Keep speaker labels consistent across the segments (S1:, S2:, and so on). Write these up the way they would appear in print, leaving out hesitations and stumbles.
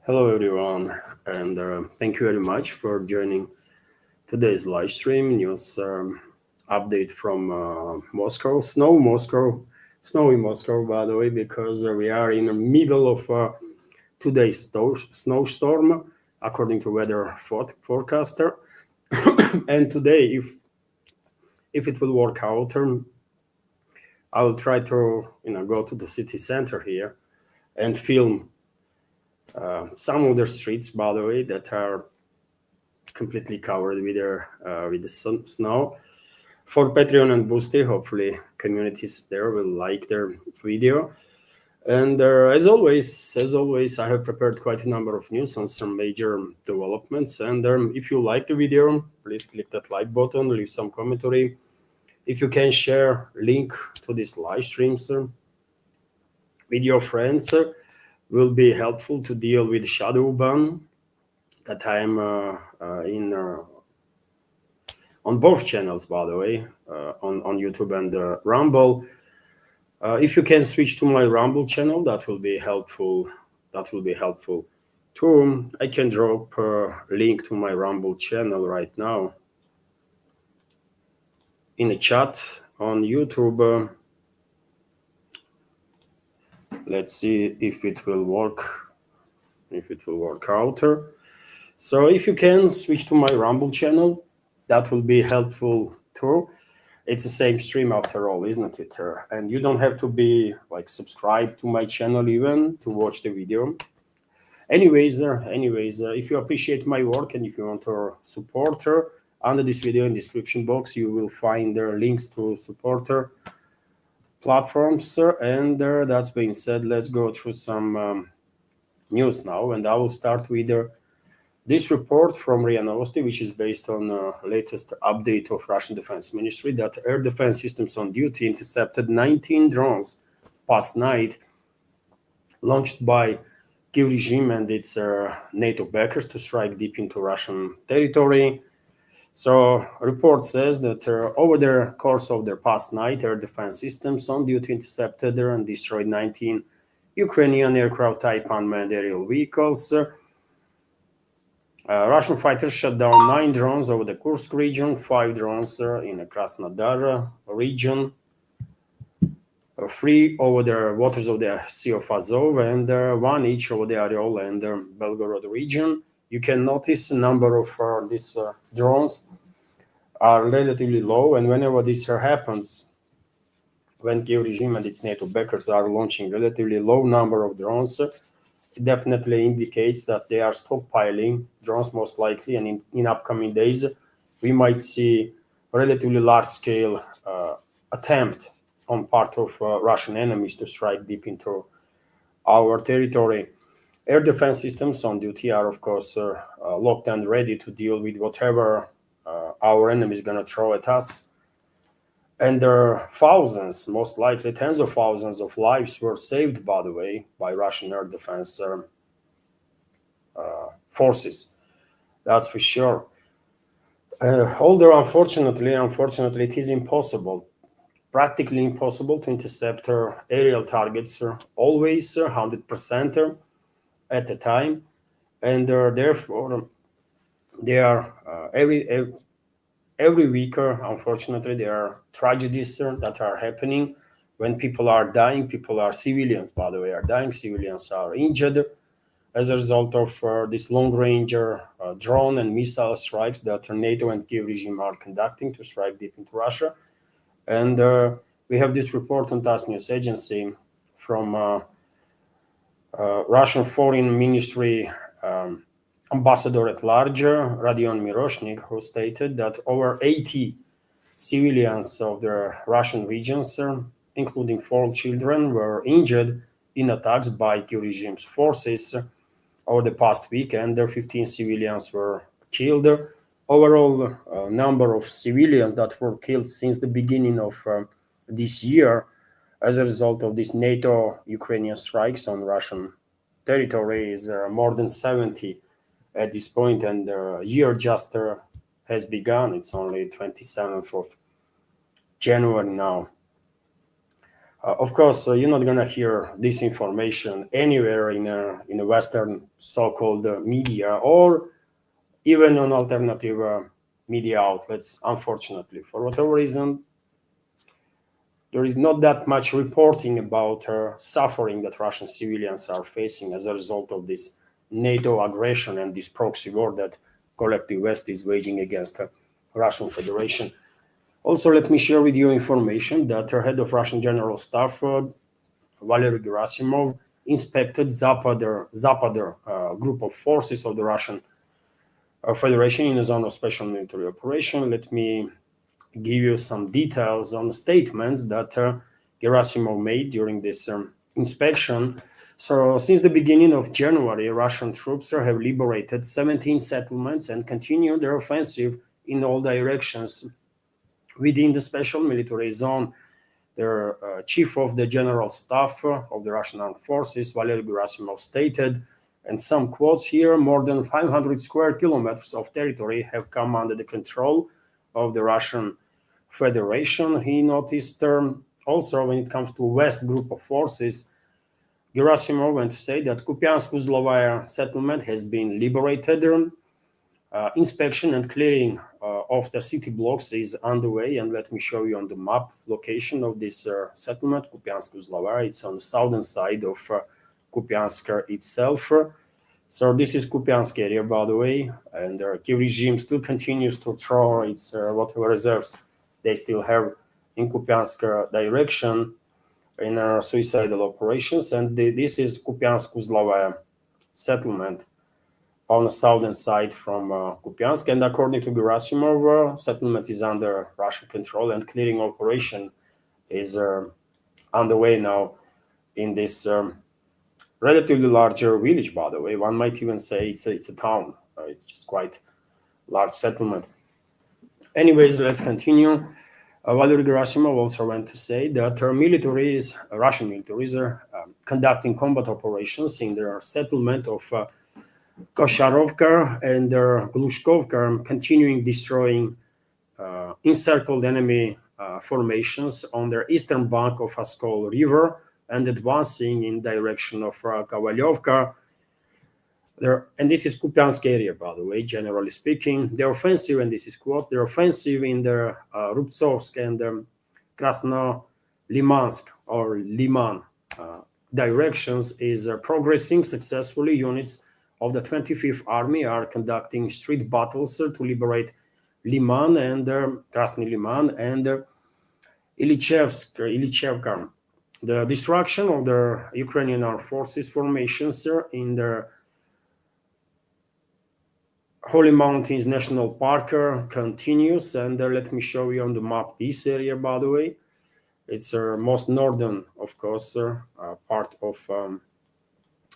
S1: Hello, everyone, and thank you very much for joining today's live stream news update from Moscow. Snowy Moscow, by the way, because we are in the middle of today's snowstorm, according to weather forecaster. And today, if it will work out, I will try to go to the city center here and film some of the streets, by the way, that are completely covered with the snow. For Patreon and Boosty, hopefully communities there will like their video. And as always, I have prepared quite a number of news on some major developments. And if you like the video, please click that like button, leave some commentary. If you can share link to this live streams with your friends, will be helpful to deal with shadow ban that I am in on both channels, by the way, on YouTube and Rumble. If you can switch to my Rumble channel, that will be helpful. That will be helpful too. I can drop a link to my Rumble channel right now in the chat on YouTube. Let's see if it will work. If it will work out. So if you can switch to my Rumble channel, that will be helpful too. It's the same stream after all, isn't it? And you don't have to be like subscribed to my channel even to watch the video. Anyways, if you appreciate my work and if you want to support her, under this video in description box, you will find links to supporter platforms. And that's being said, let's go through some news now. And I will start with this report from RIA Novosti, which is based on latest update of Russian Defense Ministry, that air defense systems on duty intercepted 19 drones past night, launched by Kyiv regime and its NATO backers to strike deep into Russian territory. So, report says that over the course of their past night, air defense systems on duty intercepted and destroyed 19 Ukrainian aircraft type unmanned aerial vehicles. Russian fighters shot down 9 drones over the Kursk region, 5 drones in the Krasnodar region, 3 over the waters of the Sea of Azov, and 1 each over the Ariol and Belgorod region. You can notice a number of these drones are relatively low, and whenever this happens, when Kyiv regime and its NATO backers are launching relatively low number of drones, it definitely indicates that they are stockpiling drones most likely, and in upcoming days we might see a relatively large-scale attempt on part of Russian enemies to strike deep into our territory. Air defense systems on duty are, of course, locked and ready to deal with whatever our enemy is going to throw at us. And there are thousands, most likely tens of thousands of lives were saved, by the way, by Russian air defense forces. That's for sure. Although, unfortunately, it is impossible, practically impossible to intercept aerial targets always 100% at a time. And therefore, they are every week, unfortunately, there are tragedies that are happening when people are dying. People are civilians, by the way, are dying. Civilians are injured as a result of this long-range drone and missile strikes that NATO and Kyiv regime are conducting to strike deep into Russia. And we have this report on TASS News Agency from Russian Foreign Ministry ambassador at large, Radion Miroshnik, who stated that over 80 civilians of the Russian regions, including 4 children, were injured in attacks by Kyiv regime's forces over the past week, and 15 civilians were killed. Overall number of civilians that were killed since the beginning of this year as a result of these NATO-Ukrainian strikes on Russian territory is more than 70 at this point, and the year just has begun. It's only 27th of January now. Of course, you're not gonna hear this information anywhere in a Western so-called media or even on alternative media outlets. Unfortunately, for whatever reason, there is not that much reporting about suffering that Russian civilians are facing as a result of this NATO aggression and this proxy war that collective West is waging against Russian Federation. Also, let me share with you information that the head of Russian General Staff, Valery Gerasimov, inspected Zapadar group of forces of the Russian Federation in a zone of special military operation. Let me give you some details on the statements that Gerasimov made during this inspection. So, since the beginning of January, Russian troops have liberated 17 settlements and continue their offensive in all directions within the special military zone. The chief of the general staff of the Russian armed forces, Valery Gerasimov, stated, and some quotes here, more than 500 square kilometers of territory have come under the control of the Russian Federation. He noticed also when it comes to West group of forces, Gerasimov went to say that Kupiansk-Uzlovaya settlement has been liberated. Inspection and clearing of the city blocks is underway, and let me show you on the map location of this settlement, Kupiansk-Uzlovaya. It's on the southern side of Kupiansk itself. So this is Kupiansk area, by the way, and the Kiev regime still continues to throw its whatever reserves they still have in Kupiansk direction in suicidal operations, and this is Kupiansk-Uzlovaya settlement on the southern side from Kupiansk. And according to Gerasimov, settlement is under Russian control and clearing operation is underway now in this relatively larger village, by the way. One might even say it's a town. It's just quite large settlement. Anyways, let's continue. Valery Gerasimov also went to say that Russian militaries are conducting combat operations in their settlement of Kosharovka and Glushkovka, continuing destroying encircled enemy formations on their eastern bank of Oskol River and advancing in direction of Kovalyovka. And this is Kupiansk area, by the way, generally speaking. The offensive, and this is quote, the offensive in the Rubtsovsk and Krasno-Limansk or Liman directions is progressing successfully. Units of the 25th Army are conducting street battles to liberate Liman and Krasny Liman and Ilichevka. The destruction of the Ukrainian armed forces formations in the Holy Mountains National Park continues, and let me show you on the map this area, by the way. It's most northern, of course, part of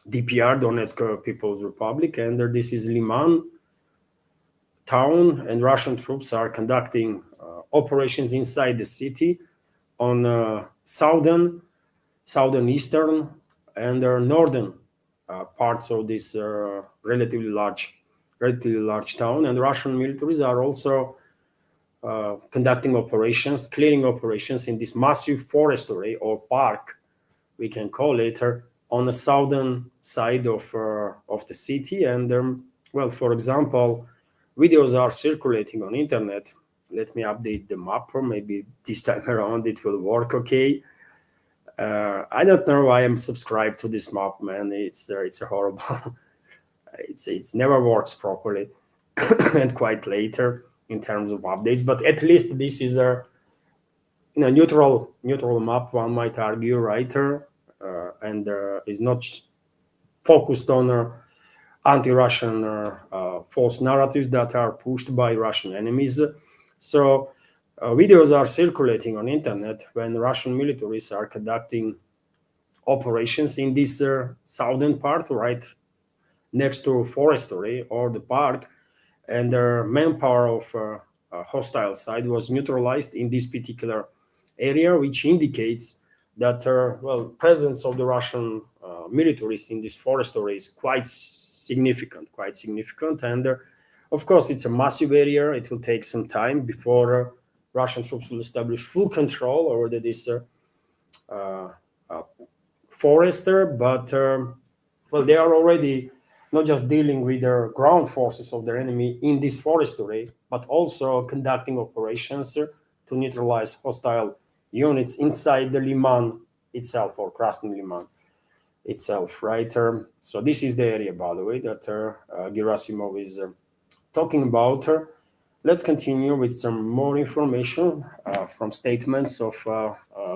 S1: DPR, Donetsk People's Republic, and this is Liman town, and Russian troops are conducting operations inside the city on southern, eastern, and northern parts of this relatively large town. And Russian militaries are also conducting operations, clearing operations in this massive forestry or park, we can call it, on the southern side of the city. And well, for example, videos are circulating on internet. Let me update the map, or maybe this time around it will work okay. I don't know why I'm subscribed to this map, man. It's a horrible. It's never works properly, and quite later in terms of updates. But at least this is a neutral map, one might argue, right? And is not focused on anti-Russian false narratives that are pushed by Russian enemies. So videos are circulating on internet when Russian militaries are conducting operations in this southern part, right next to forestry or the park, and the manpower of hostile side was neutralized in this particular area, which indicates that presence of the Russian militaries in this forestry is quite significant. And of course, it's a massive area. It will take some time before Russian troops will establish full control over this forester, but well, they are already not just dealing with the ground forces of their enemy in this forestry, but also conducting operations to neutralize hostile units inside the Liman itself, or Krasny Liman itself, right? So this is the area, by the way, that Gerasimov is talking about. Let's continue with some more information from statements of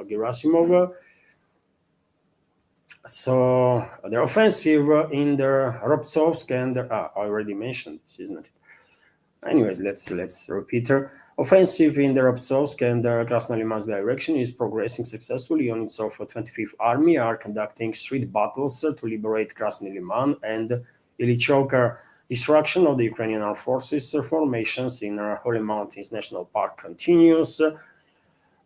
S1: Gerasimov. So the offensive in the Rubtsovsk and I already mentioned this, isn't it? Anyways, let's repeat her. Offensive in the Rubtsovsk and the Krasnolimansk direction is progressing successfully. Units of 25th Army are conducting street battles to liberate Krasny Liman and Ilychovka. Destruction of the Ukrainian armed forces formations in Holy Mountains National Park continues.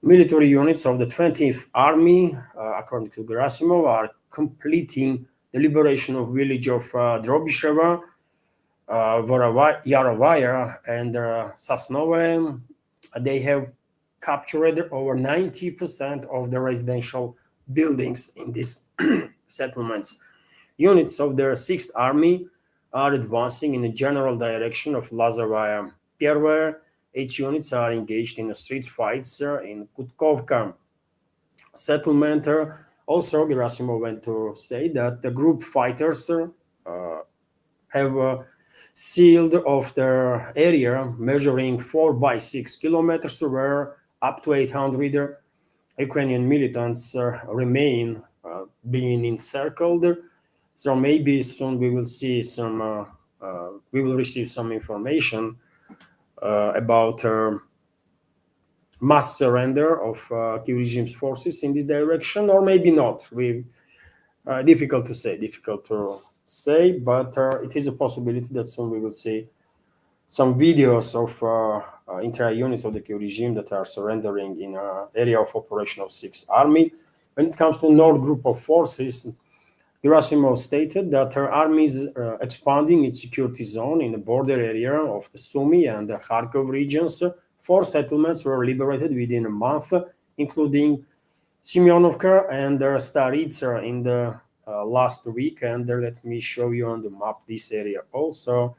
S1: Military units of the 20th Army, according to Gerasimov, are completing the liberation of village of Drobisheva, Yarovaya, and Sosnoye. They have captured over 90% of the residential buildings in these settlements. Units of the 6th Army are advancing in the general direction of Lazarevaya. Первая, 8 units are engaged in the street fights in Kutkovka settlement. Also, Gerasimov went to say that the group fighters have sealed off their area measuring 4 by 6 kilometers, where up to 800 Ukrainian militants remain being encircled. So maybe soon we will see some, we will receive some information about mass surrender of Kiev regime's forces in this direction, or maybe not. Difficult to say, but it is a possibility that soon we will see some videos of entire units of the Kiev regime that are surrendering in an area of operation of 6th Army. When it comes to North Group of Forces, Gerasimov stated that her army is expanding its security zone in the border area of the Sumy and the Kharkov regions. 4 settlements were liberated within a month, including Semyonovka and Staritsa in the last week. And let me show you on the map this area also.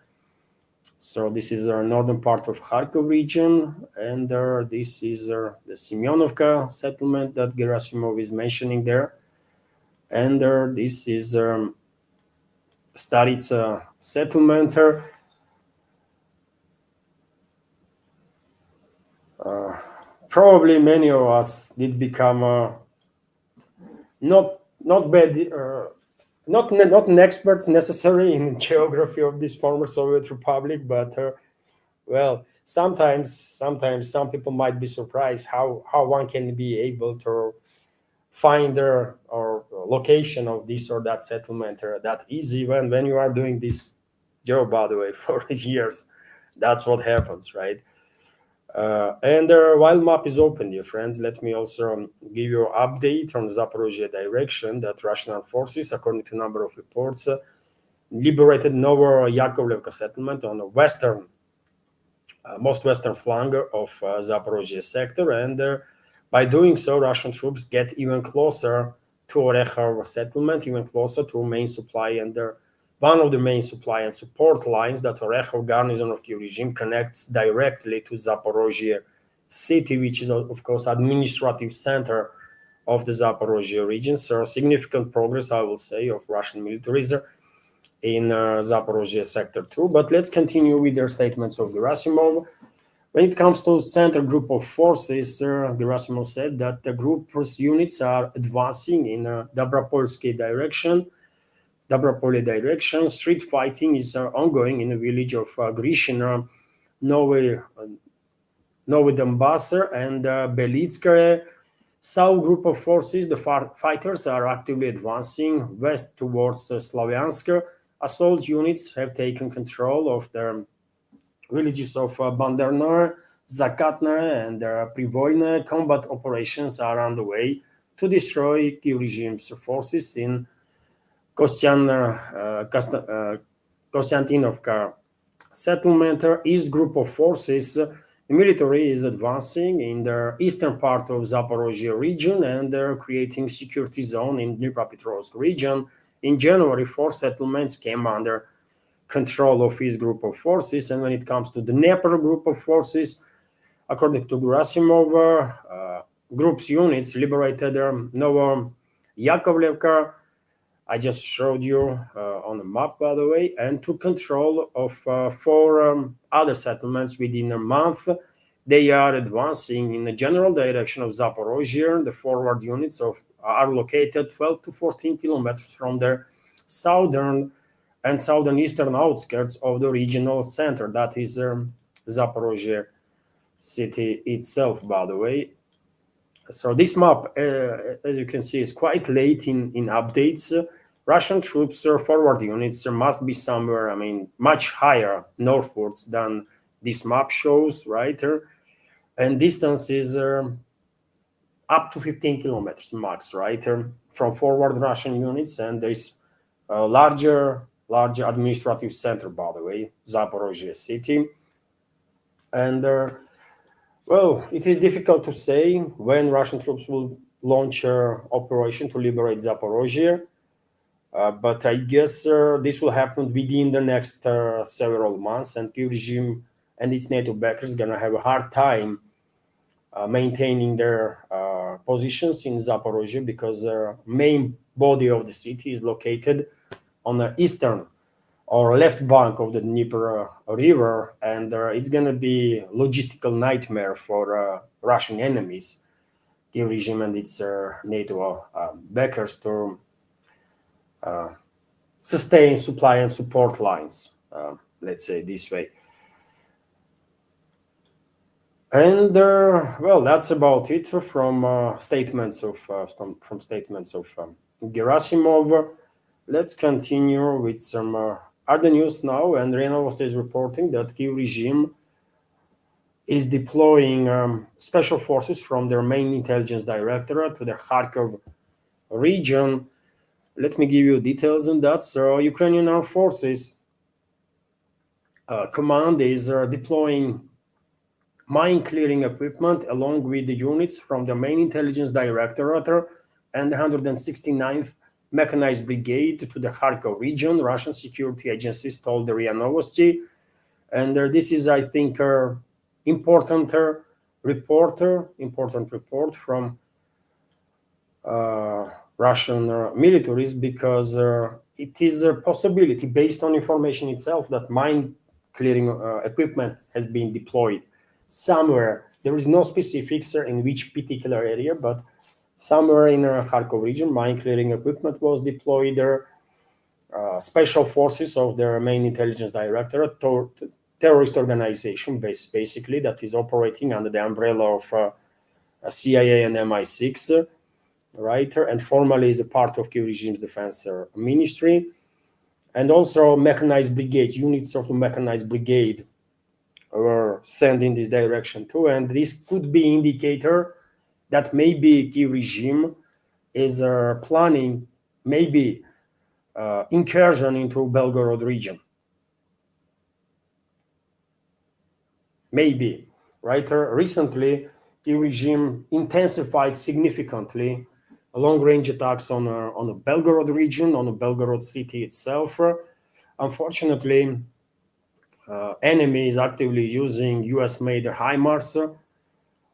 S1: So this is our northern part of Kharkov region, and this is the Semyonovka settlement that Gerasimov is mentioning there. And this is Staritsa settlement. Probably many of us did become not bad, not an experts necessarily in geography of this former Soviet Republic, but well, sometimes some people might be surprised how one can be able to find their or location of this or that settlement that easy when you are doing this job, by the way, for years. That's what happens, right? And while map is open, dear friends, let me also give you an update on Zaporozhye direction that Russian armed forces, according to a number of reports, liberated Novo Yakovlevka settlement on the western, most western flank of Zaporozhye sector, and by doing so, Russian troops get even closer to Orekhov settlement, even closer to main supply and one of the main supply and support lines that Orekhov garrison of Kiev regime connects directly to Zaporozhye city, which is, of course, administrative center of the Zaporozhye region. So significant progress, I will say, of Russian militarism in Zaporozhye sector too. But let's continue with their statements of Gerasimov. When it comes to center group of forces, Gerasimov said that the group's units are advancing in Dobropolsky direction. Street fighting is ongoing in the village of Grishino, Novy Donbass, and Belitskaya. South group of forces, the fighters are actively advancing west towards Slavyansk. Assault units have taken control of the villages of Banderno, Zakatne, and Privolne. Combat operations are underway to destroy Kiev regime's forces in Konstantinovka settlement. East group of forces The military is advancing in the eastern part of Zaporozhye region, and they're creating security zone in Dnipropetrovsk region. In January, 4 settlements came under control of his group of forces, and when it comes to the Dnieper group of forces, according to Gerasimov, group's units liberated Novo Yakovlevka. I just showed you on the map, by the way, and took control of 4 other settlements within a month. They are advancing in the general direction of Zaporozhye. The forward units are located 12 to 14 kilometers from their southern and southeastern outskirts of the regional center. That is Zaporozhye city itself, by the way. So this map, as you can see, is quite late in updates. Russian troops or forward units must be somewhere, I mean, much higher northwards than this map shows, right? And distance is up to 15 kilometers max, right? From forward Russian units, and there is a larger administrative center, by the way, Zaporozhye city. And well, it is difficult to say when Russian troops will launch an operation to liberate Zaporozhye, but I guess this will happen within the next several months, and Kyiv regime and its NATO backers gonna have a hard time maintaining their positions in Zaporozhye because the main body of the city is located on the eastern or left bank of the Dnieper river, and it's going to be logistical nightmare for Russian enemies, Kyiv regime and its NATO backers to sustain supply and support lines, let's say this way. And well, that's about it from statements of Gerasimov. Let's continue with some other news now. And RIA Novosti is reporting that Kyiv regime is deploying special forces from their main intelligence directorate to the Kharkov region. Let me give you details on that. So Ukrainian armed forces command is deploying mine clearing equipment along with the units from the main intelligence directorate and the 169th Mechanized Brigade to the Kharkov region. Russian security agencies told the RIA Novosti. And this is, I think, important report from Russian militaries, because it is a possibility based on information itself that mine clearing equipment has been deployed somewhere. There is no specifics in which particular area, but somewhere in Kharkov region, mine clearing equipment was deployed there. Special forces of their main intelligence directorate, terrorist organization basically that is operating under the umbrella of CIA and MI6, right? And formally is a part of Kyiv regime's defense ministry. And also mechanized brigades, units of the mechanized brigade were sent in this direction too. And this could be indicator that maybe Kyiv regime is planning maybe incursion into Belgorod region. Maybe, right? Recently, Kyiv regime intensified significantly long-range attacks on the Belgorod region, on the Belgorod city itself. Unfortunately, enemy is actively using US-made HIMARS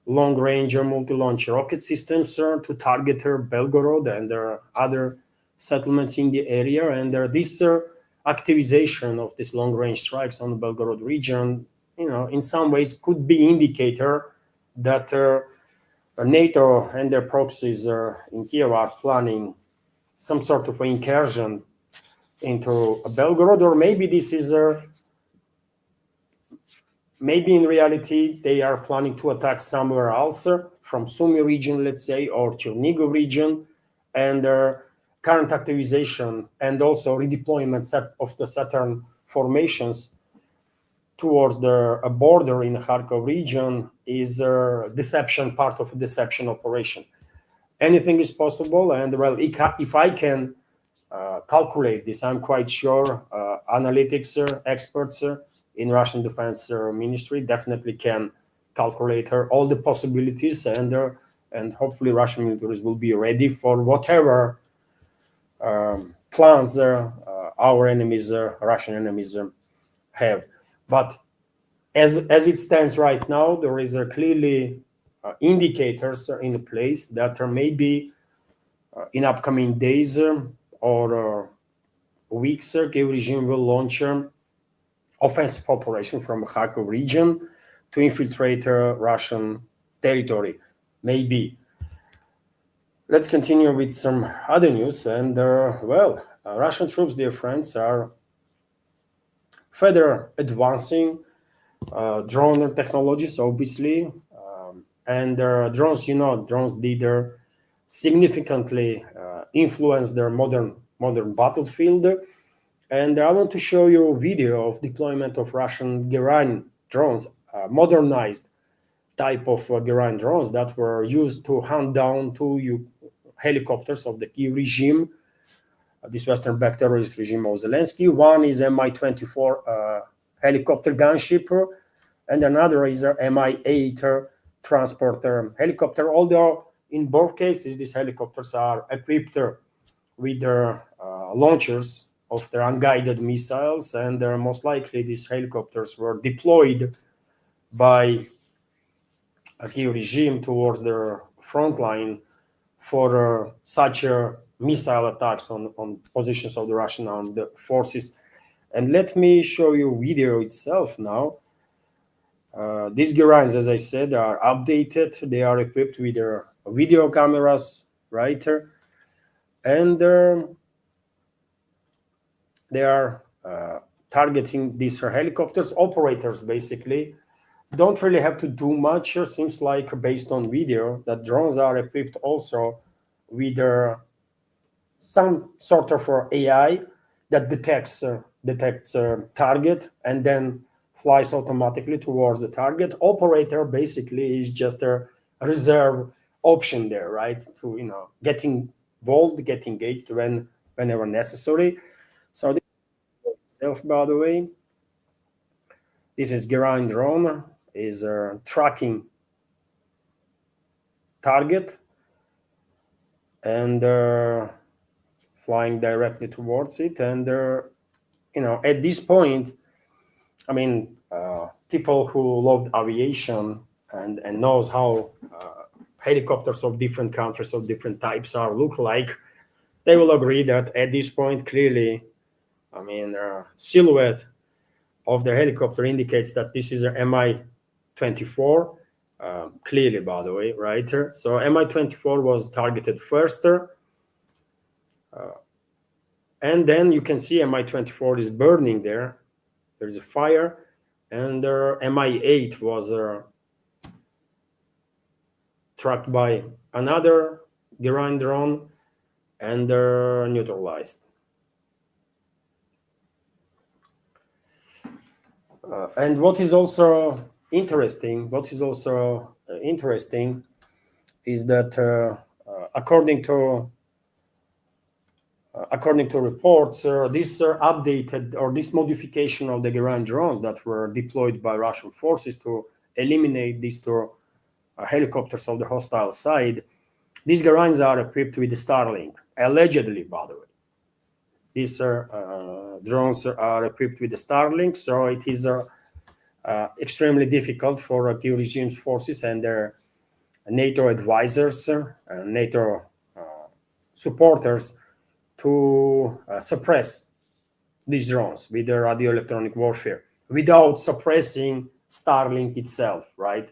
S1: long-range multi-launch rocket systems to target Belgorod and other settlements in the area. And this activization of these long-range strikes on the Belgorod region, in some ways could be indicator that NATO and their proxies in Kiev are planning some sort of incursion into Belgorod, or maybe this is maybe in reality they are planning to attack somewhere else, from Sumy region, let's say, or Chernigov region, and current activization and also redeployment of the Saturn formations towards a border in the Kharkov region is deception, part of a deception operation. Anything is possible, and well, if I can calculate this, I'm quite sure analytics experts in Russian Defense Ministry definitely can calculator all the possibilities, and hopefully Russian militaries will be ready for whatever plans our enemies, Russian enemies, have. But as it stands right now, there is clearly indicators in place that maybe in upcoming days or weeks, Kiev regime will launch offensive operation from Kharkov region to infiltrate Russian territory. Maybe. Let's continue with some other news. And Russian troops, dear friends, are further advancing drone technologies, obviously. And drones, drones did significantly influence their modern battlefield. And I want to show you a video of deployment of Russian Geran drones, modernized type of Geran drones that were used to hunt down two helicopters of the Kiev regime, this Western backed terrorist regime of Zelensky. One is Mi-24 helicopter gunship, and another is Mi-8 transporter helicopter. Although in both cases, these helicopters are equipped with their launchers of their unguided missiles, and most likely these helicopters were deployed by a Kiev regime towards their front line for such missile attacks on positions of the Russian armed forces. And let me show you video itself now. These Gerans, as I said, are updated. They are equipped with their video cameras, right? And they are targeting these helicopters. Operators basically don't really have to do much. Seems like, based on video, that drones are equipped also with some sort of AI that detects target and then flies automatically towards the target. Operator basically is just a reserve option there, right? To get involved, get engaged whenever necessary. So this is itself, by the way. This is Geran drone, is tracking target and flying directly towards it. And at this point, I mean, people who loved aviation and knows how helicopters of different countries of different types look like, they will agree that at this point, clearly, I mean, silhouette of the helicopter indicates that this is a Mi-24, clearly, by the way, right? So Mi-24 was targeted first, and then you can see Mi-24 is burning there. There's a fire, and Mi-8 was tracked by another Geran drone and neutralized. And what is also interesting is that according to reports, this updated or this modification of the Geran drones that were deployed by Russian forces to eliminate these two helicopters of the hostile side, these Gerans are equipped with the Starlink, allegedly, by the way. These drones are equipped with the Starlink, so it is extremely difficult for Kiev regime's forces and their NATO advisors, NATO supporters, to suppress these drones with the radio electronic warfare without suppressing Starlink itself, right?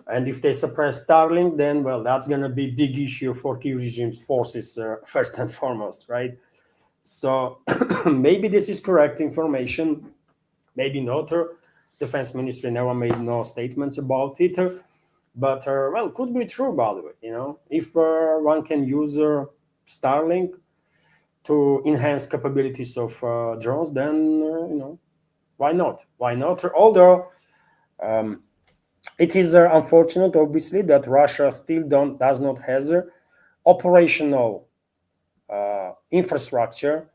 S1: And if they suppress Starlink, then, well, that's going to be a big issue for Kiev regime's forces, first and foremost, right? So maybe this is correct information, maybe not. Defense Ministry never made no statements about it, but well, could be true, by the way. If one can use Starlink to enhance capabilities of drones, then why not? Although it is unfortunate, obviously, that Russia still does not has operational infrastructure,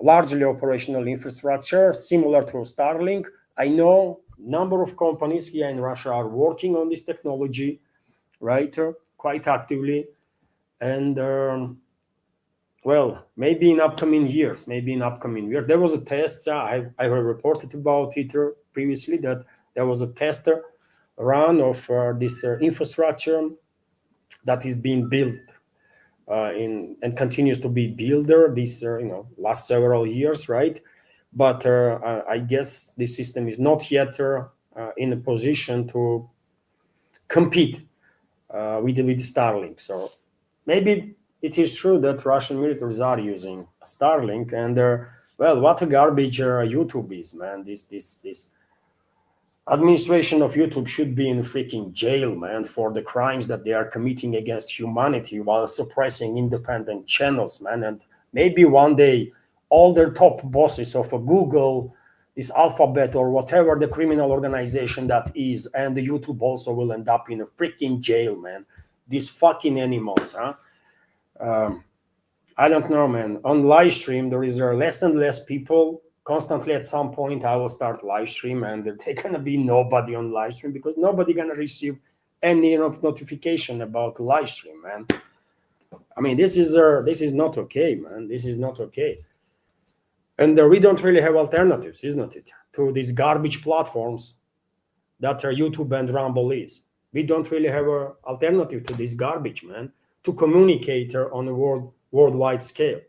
S1: largely operational infrastructure similar to Starlink. I know number of companies here in Russia are working on this technology, right? Quite actively. And well, maybe in upcoming years, there was a test. I reported about it previously that there was a tester run of this infrastructure that is being built in and continues to be built there these last several years, right? But I guess the system is not yet in a position to compete with Starlink. So maybe it is true that Russian militaries are using Starlink, and well, what a garbage YouTube is, man. This administration of YouTube should be in freaking jail, man, for the crimes that they are committing against humanity while suppressing independent channels, man. And maybe one day, all their top bosses of a Google, this Alphabet, or whatever the criminal organization that is, and the YouTube also will end up in a freaking jail, man. These fucking animals, huh? I don't know, man. On live stream, there is less and less people. Constantly, at some point, I will start live stream, and there's gonna be nobody on live stream because nobody gonna receive any notification about live stream, man. I mean, this is not okay, man. This is not okay. And we don't really have alternatives, isn't it, to these garbage platforms that are YouTube and Rumble is. We don't really have an alternative to this garbage, man, to communicate on a worldwide scale.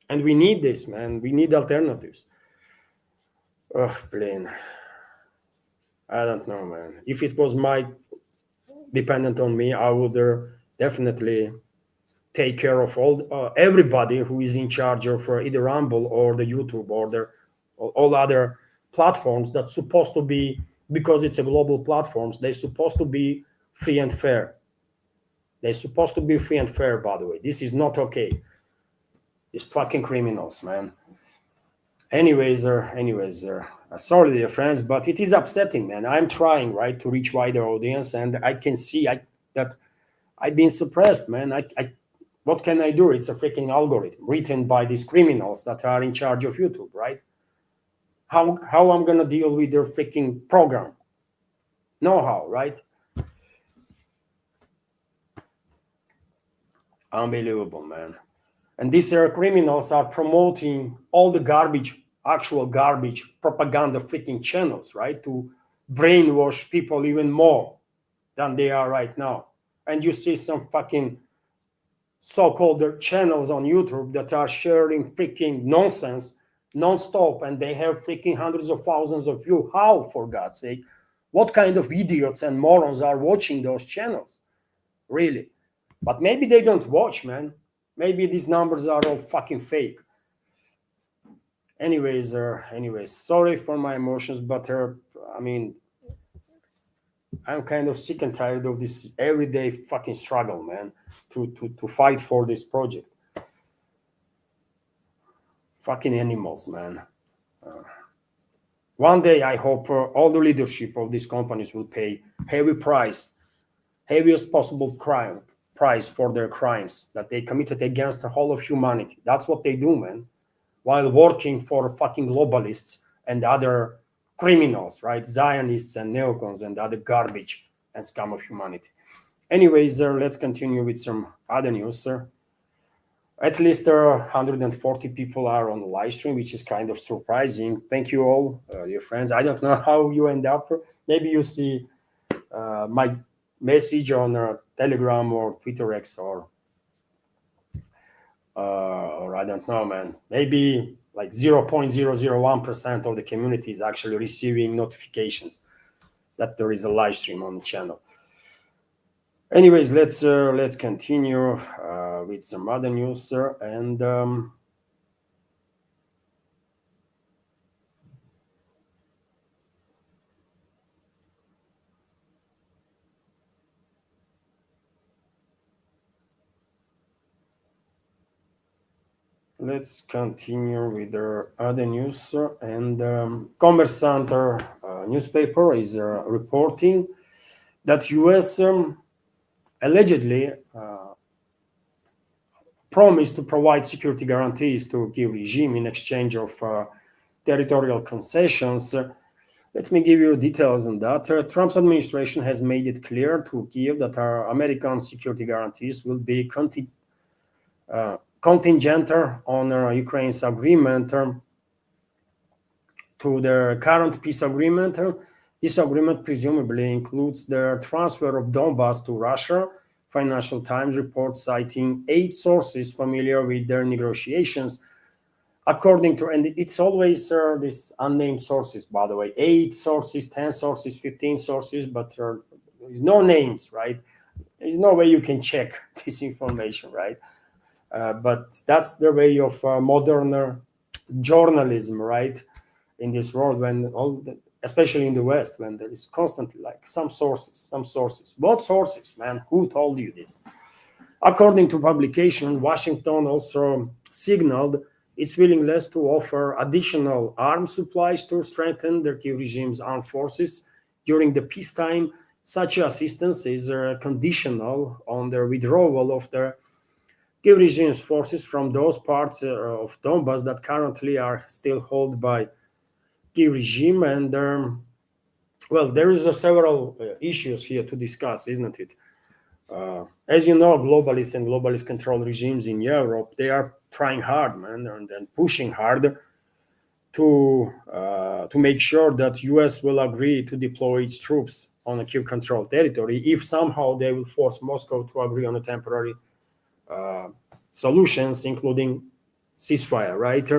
S1: And we need this, man. We need alternatives. Oh, plain. I don't know, man. If it was dependent on me, I would definitely take care of everybody who is in charge of either Rumble or the YouTube or all other platforms that's supposed to be, because it's a global platforms, they're supposed to be free and fair. They're supposed to be free and fair, by the way. This is not okay. These fucking criminals, man. Anyways, sorry, dear friends, but it is upsetting, man. I'm trying, right, to reach wider audience, and I can see that I've been suppressed, man. What can I do? It's a freaking algorithm written by these criminals that are in charge of YouTube, right? How I'm gonna deal with their freaking program? No how, right? Unbelievable, man. And these criminals are promoting all the garbage, actual garbage propaganda freaking channels, right? To brainwash people even more than they are right now. And you see some fucking so-called channels on YouTube that are sharing freaking nonsense non-stop, and they have freaking hundreds of thousands of views. How, for God's sake? What kind of idiots and morons are watching those channels? Really? But maybe they don't watch, man. Maybe these numbers are all fucking fake. Anyways, sorry for my emotions, but I mean, I'm kind of sick and tired of this everyday fucking struggle, man, to fight for this project. Fucking animals, man. One day, I hope all the leadership of these companies will pay heaviest possible price for their crimes that they committed against the whole of humanity. That's what they do, man, while working for fucking globalists and other criminals, right? Zionists and neocons and other garbage and scum of humanity. Anyways, let's continue with some other news, sir. At least 140 people are on the live stream, which is kind of surprising. Thank you all, dear friends. I don't know how you end up. Maybe you see my message on Telegram or Twitter X, or I don't know, man. Maybe like 0.001% of the community is actually receiving notifications that there is a live stream on the channel. Anyways, let's continue with some other news, sir. And let's continue with the other news, sir. And Kommersant newspaper is reporting that U.S. Allegedly promised to provide security guarantees to Kyiv regime in exchange of territorial concessions Let me give you details on that. Trump's administration has made it clear to Kiev that our American security guarantees will be contingent on Ukraine's agreement to the current peace agreement. This agreement presumably includes the transfer of Donbass to Russia. Financial Times reports citing 8 sources familiar with their negotiations. According to, and it's always these unnamed sources, by the way, 8 sources, 10 sources, 15 sources, but there's no names, right? There's no way you can check this information, right? But that's the way of modern journalism, right? In this world, when especially in the West, when there is constantly like some sources. What sources, man? Who told you this? According to publication, Washington also signaled its willingness to offer additional arms supplies to strengthen the Kiev regime's armed forces during the peacetime. Such assistance is conditional on the withdrawal of the Kiev regime's forces from those parts of Donbass that currently are still held by Kiev regime. And well, there is several issues here to discuss, isn't it? As you know, globalists and globalist controlled regimes in Europe, they are trying hard, man, and pushing hard to make sure that US will agree to deploy its troops on a Kiev controlled territory if somehow they will force Moscow to agree on a temporary solutions, including ceasefire, right?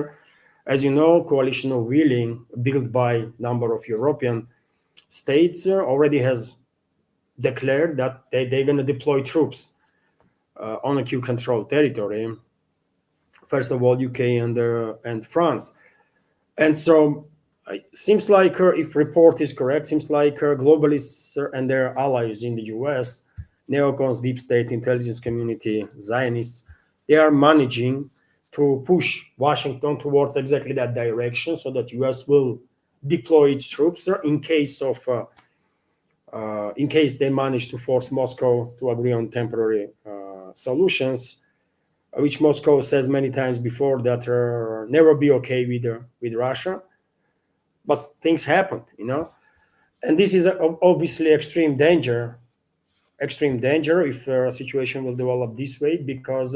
S1: As you know, coalition of willing built by number of European states already has declared that they're going to deploy troops on a Kiev controlled territory. First of all, UK and France. And so it seems like, if report is correct, seems like globalists and their allies in the US, neocons, deep state intelligence community, Zionists, they are managing to push Washington towards exactly that direction so that US will deploy its troops in case they manage to force Moscow to agree on temporary solutions, which Moscow says many times before that never be okay with Russia. But things happened, and this is obviously extreme danger if a situation will develop this way, because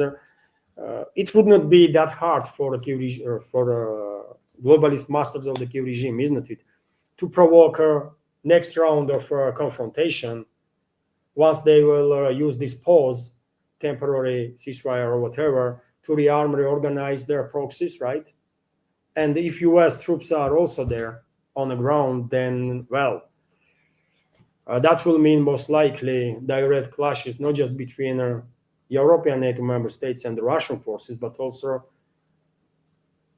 S1: it would not be that hard for globalist masters of the Kiev regime, isn't it, to provoke a next round of confrontation once they will use this pause, temporary ceasefire or whatever, to rearm, reorganize their proxies, right? And if US troops are also there on the ground, then, well, that will mean most likely direct clashes, not just between European NATO member states and the Russian forces, but also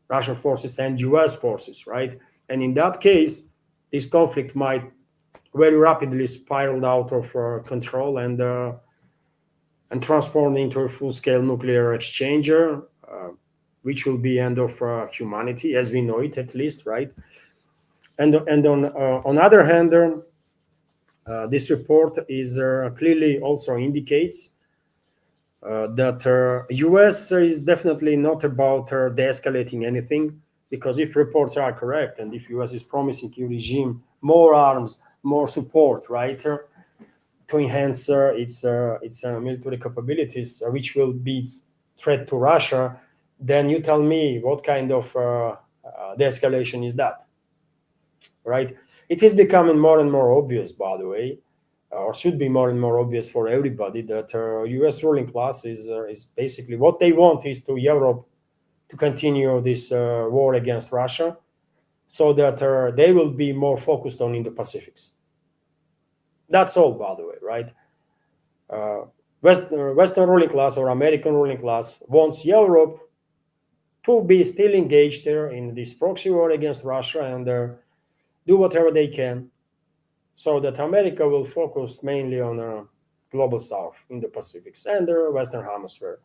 S1: Russian forces and US forces, right? And in that case, this conflict might very rapidly spiral out of control and transform into a full-scale nuclear exchanger, which will be end of humanity as we know it, at least, right? And on other hand, this report is clearly also indicates that US is definitely not about de-escalating anything, because if reports are correct and if US is promising Kiev regime more arms, more support, right, to enhance its military capabilities, which will be threat to Russia, then you tell me what kind of de-escalation is that, right? It is becoming more and more obvious, by the way, or should be more and more obvious for everybody, that U.S. ruling class is basically what they want is to Europe to continue this war against Russia, so that they will be more focused on Indo-Pacifics. That's all, by the way, right? Western ruling class or American ruling class wants Europe to be still engaged there in this proxy war against Russia and do whatever they can, so that America will focus mainly on global South, in the Pacifics, and the Western Hemisphere,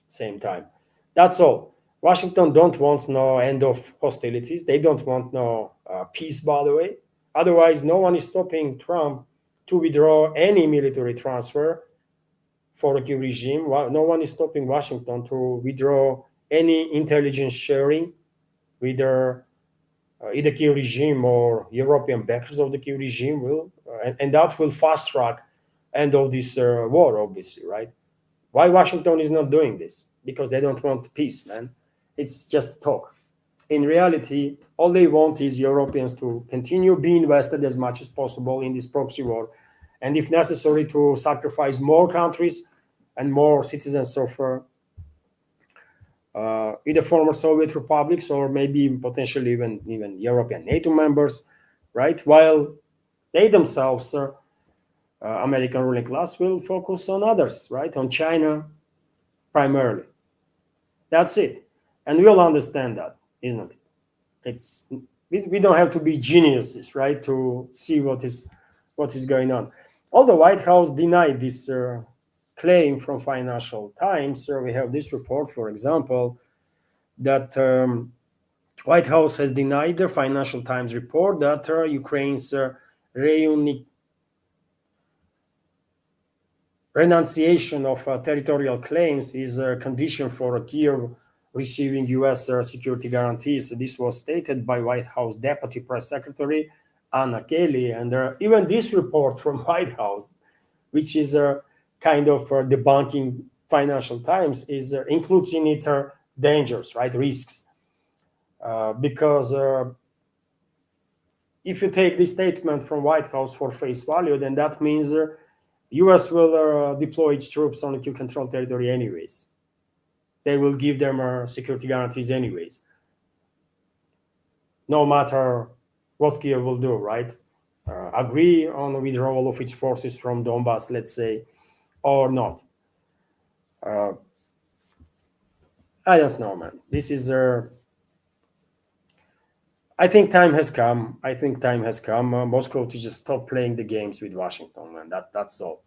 S1: same time. That's all. Washington don't want no end of hostilities. They don't want no peace, by the way. Otherwise, no one is stopping Trump to withdraw any military transfer for a Kiev regime. No one is stopping Washington to withdraw any intelligence sharing with their either key regime or European backers of the key regime will, and that will fast track end of this war, obviously, right? Why Washington is not doing this? Because they don't want peace, man. It's just talk. In reality, all they want is Europeans to continue being invested as much as possible in this proxy war, and if necessary, to sacrifice more countries and more citizens of either former Soviet republics or maybe potentially even European NATO members, right? While they themselves, American ruling class, will focus on others, right? On China primarily. That's it, and we all understand that, isn't it? It's we don't have to be geniuses, right, to see what is going on. Although the White House denied this claim from Financial Times, we have this report, for example, that White House has denied the Financial Times report that Ukraine's renunciation of territorial claims is a condition for Kiev receiving U.S. Security guarantees. This was stated by White House Deputy Press Secretary Anna Kelly, and even this report from White House, which is kind of debunking Financial Times, is includes in it dangers, right, risks, because if you take this statement from White House for face value, then that means U.S. will deploy its troops on the Kiev-controlled territory anyways. They will give them security guarantees anyways, no matter what Kiev will do, right? Agree on the withdrawal of its forces from Donbass, let's say, or not. I don't know, man. This is I think time has come. I think time has come. Moscow to just stop playing the games with Washington, man. That's all,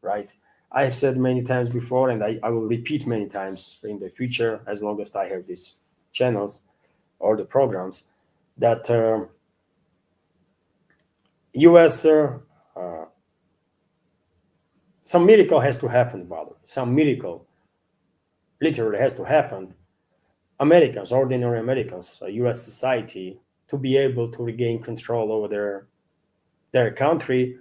S1: right? I have said many times before, and I will repeat many times in the future, as long as I have these channels or the programs, that U.S. Some miracle has to happen, brother. Some miracle literally has to happen. Americans, ordinary Americans, U.S. society, to be able to regain control over their country,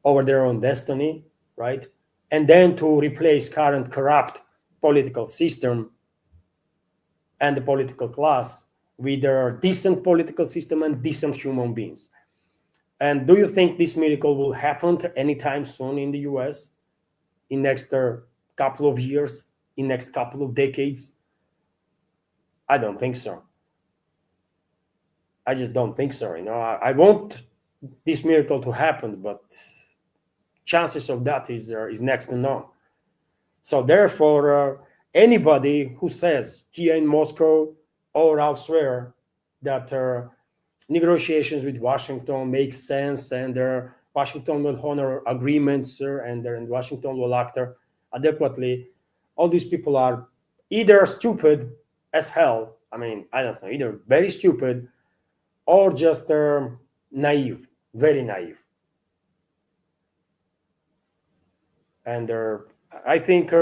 S1: over their own destiny, right? And then to replace current corrupt political system and the political class with a decent political system and decent human beings. And do you think this miracle will happen anytime soon in the US, in next couple of years, in next couple of decades? I don't think so. I just don't think so. I want this miracle to happen, but chances of that is next to none. So therefore, anybody who says here in Moscow or elsewhere that negotiations with Washington make sense and Washington will honor agreements and Washington will act adequately, all these people are either stupid as hell. I mean, I don't know, either very stupid or just naive, very naive. And I think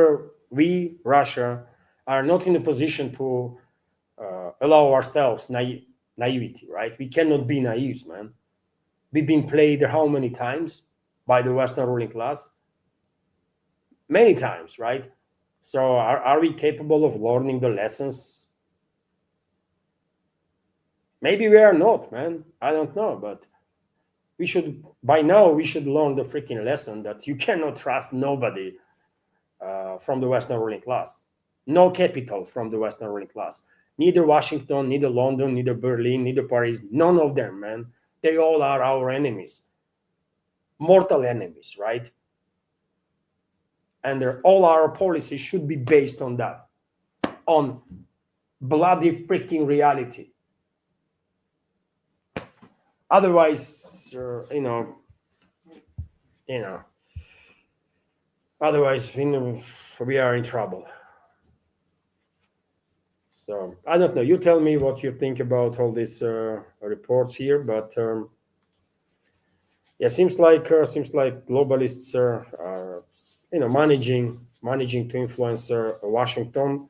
S1: we, Russia, are not in a position to allow ourselves naivety, right? We cannot be naive, man. We've been played how many times by the Western ruling class? Many times, right? So are we capable of learning the lessons? Maybe we are not, man. I don't know, but by now we should learn the freaking lesson that you cannot trust nobody from the Western ruling class. No capital from the Western ruling class. Neither Washington, neither London, neither Berlin, neither Paris. None of them, man. They all are our enemies. Mortal enemies, right? And all our policies should be based on that. On bloody freaking reality. Otherwise, otherwise, we are in trouble. So I don't know. You tell me what you think about all these reports here, but yeah, seems like globalists are managing to influence Washington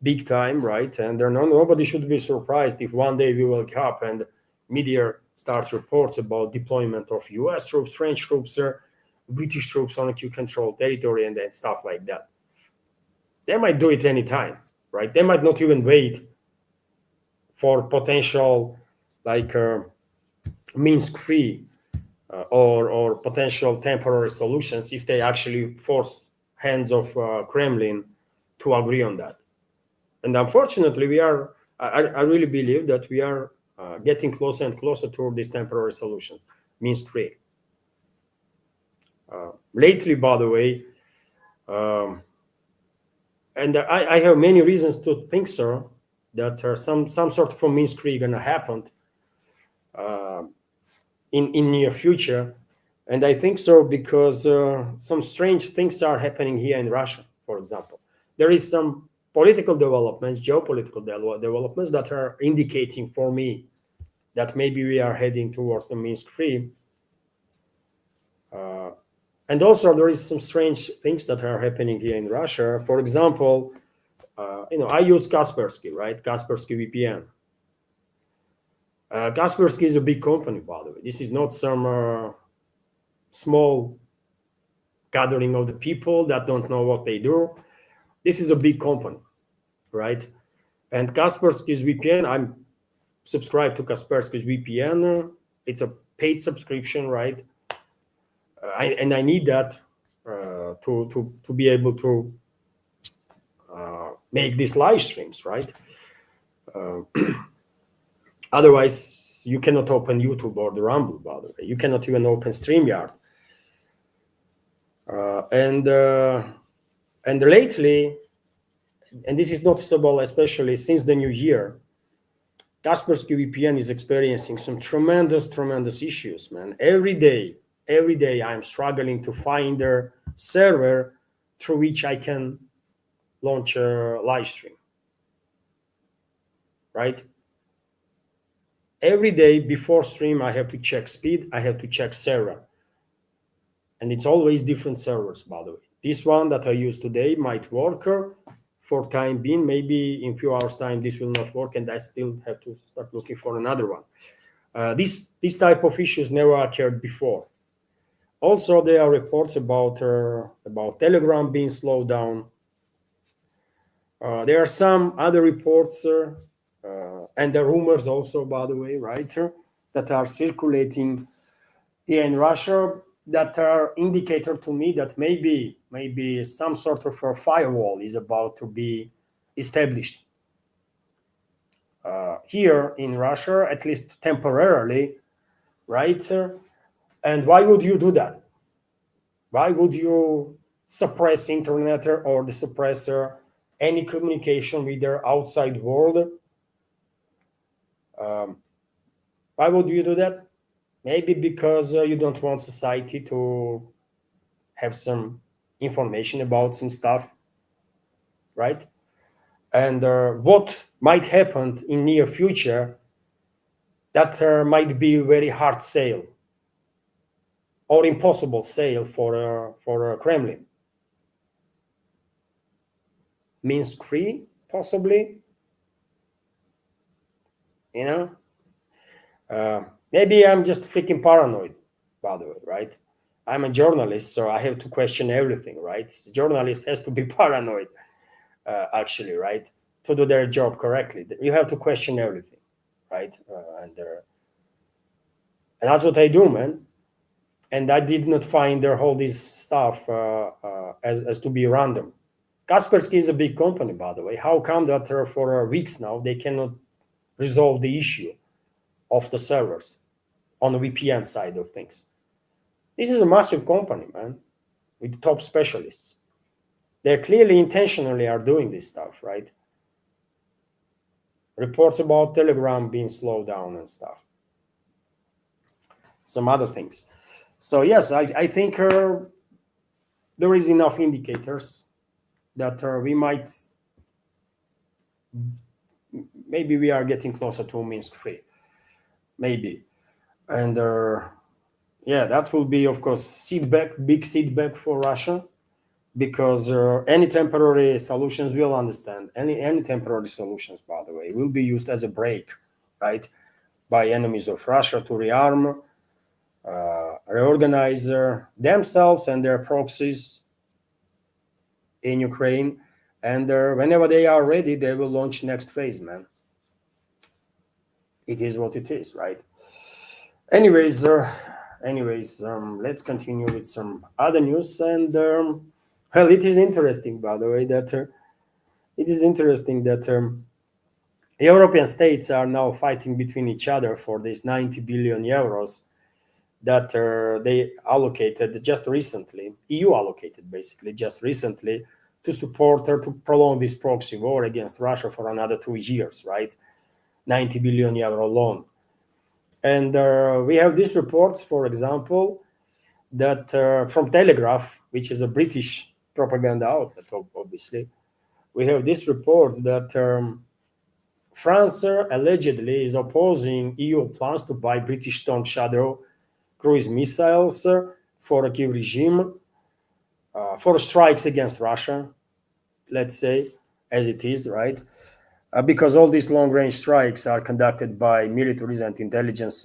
S1: big time, right? And nobody should be surprised if one day we wake up and media starts reports about deployment of US troops, French troops, British troops on Q-controlled territory and stuff like that. They might do it anytime, right? They might not even wait for potential like Minsk-free or potential temporary solutions if they actually force hands of Kremlin to agree on that. And unfortunately, I really believe that we are getting closer and closer to these temporary solutions, Minsk-free. Lately, by the way, and I have many reasons to think so, that some sort of a Minsk-free going to happen in near future. And I think so because some strange things are happening here in Russia, for example. There is some political developments, geopolitical developments that are indicating for me that maybe we are heading towards the Minsk-free. And also there is some strange things that are happening here in Russia. For example, I use Kaspersky, right? Kaspersky VPN. Kaspersky is a big company, by the way. This is not some small gathering of the people that don't know what they do. This is a big company, right? And Kaspersky's VPN, I'm subscribed to Kaspersky's VPN. It's a paid subscription, right? And I need that to be able to make these live streams, right? Otherwise, you cannot open YouTube or the Rumble, by the way. You cannot even open StreamYard. And lately, and this is noticeable, especially since the new year, Kaspersky VPN is experiencing some tremendous issues, man. Every day I'm struggling to find a server through which I can launch a live stream, right? Every day before stream, I have to check speed, I have to check server. And it's always different servers, by the way. This one that I use today might work for time being. Maybe in a few hours time, this will not work and I still have to start looking for another one. This type of issues never occurred before. Also, there are reports about Telegram being slowed down. There are some other reports and the rumors also, by the way, right, that are circulating here in Russia that are indicator to me that maybe some sort of a firewall is about to be established here in Russia, at least temporarily, right? And why would you do that? Why would you suppress internet or the suppressor any communication with the outside world? Why would you do that? Maybe because you don't want society to have some information about some stuff, right? And what might happen in near future, that might be very hard sale or impossible sale for Kremlin. Minsk-free, possibly, maybe I'm just freaking paranoid, by the way, right? I'm a journalist, so I have to question everything, right? A journalist has to be paranoid, actually, right? To do their job correctly. You have to question everything, right? And that's what I do, man. And I did not find all this stuff as to be random. Kaspersky is a big company, by the way. How come that for weeks now they cannot resolve the issue of the servers on the VPN side of things? This is a massive company, man, with top specialists. They clearly intentionally are doing this stuff, right? Reports about Telegram being slowed down and stuff. Some other things. So yes, I think there is enough indicators that we might, maybe we are getting closer to Minsk-free, maybe. And yeah, that will be, of course, big setback for Russia, because any temporary solutions, we'll understand, any temporary solutions, by the way, will be used as a break, right? by enemies of Russia to rearm, reorganize themselves and their proxies in Ukraine. And whenever they are ready, they will launch next phase, man. It is what it is, right? Anyways, let's continue with some other news. And well, it is interesting, by the way, that European states are now fighting between each other for these 90 billion euros that they allocated just recently. EU allocated basically just recently to support or to prolong this proxy war against Russia for another 2 years, right? 90 billion euro loan. And we have these reports, for example, that from Telegraph, which is a British propaganda outlet, obviously, we have this report that France allegedly is opposing EU plans to buy British Storm Shadow cruise missiles for a Kiev regime, for strikes against Russia, let's say, as it is, right? Because all these long-range strikes are conducted by militaries and intelligence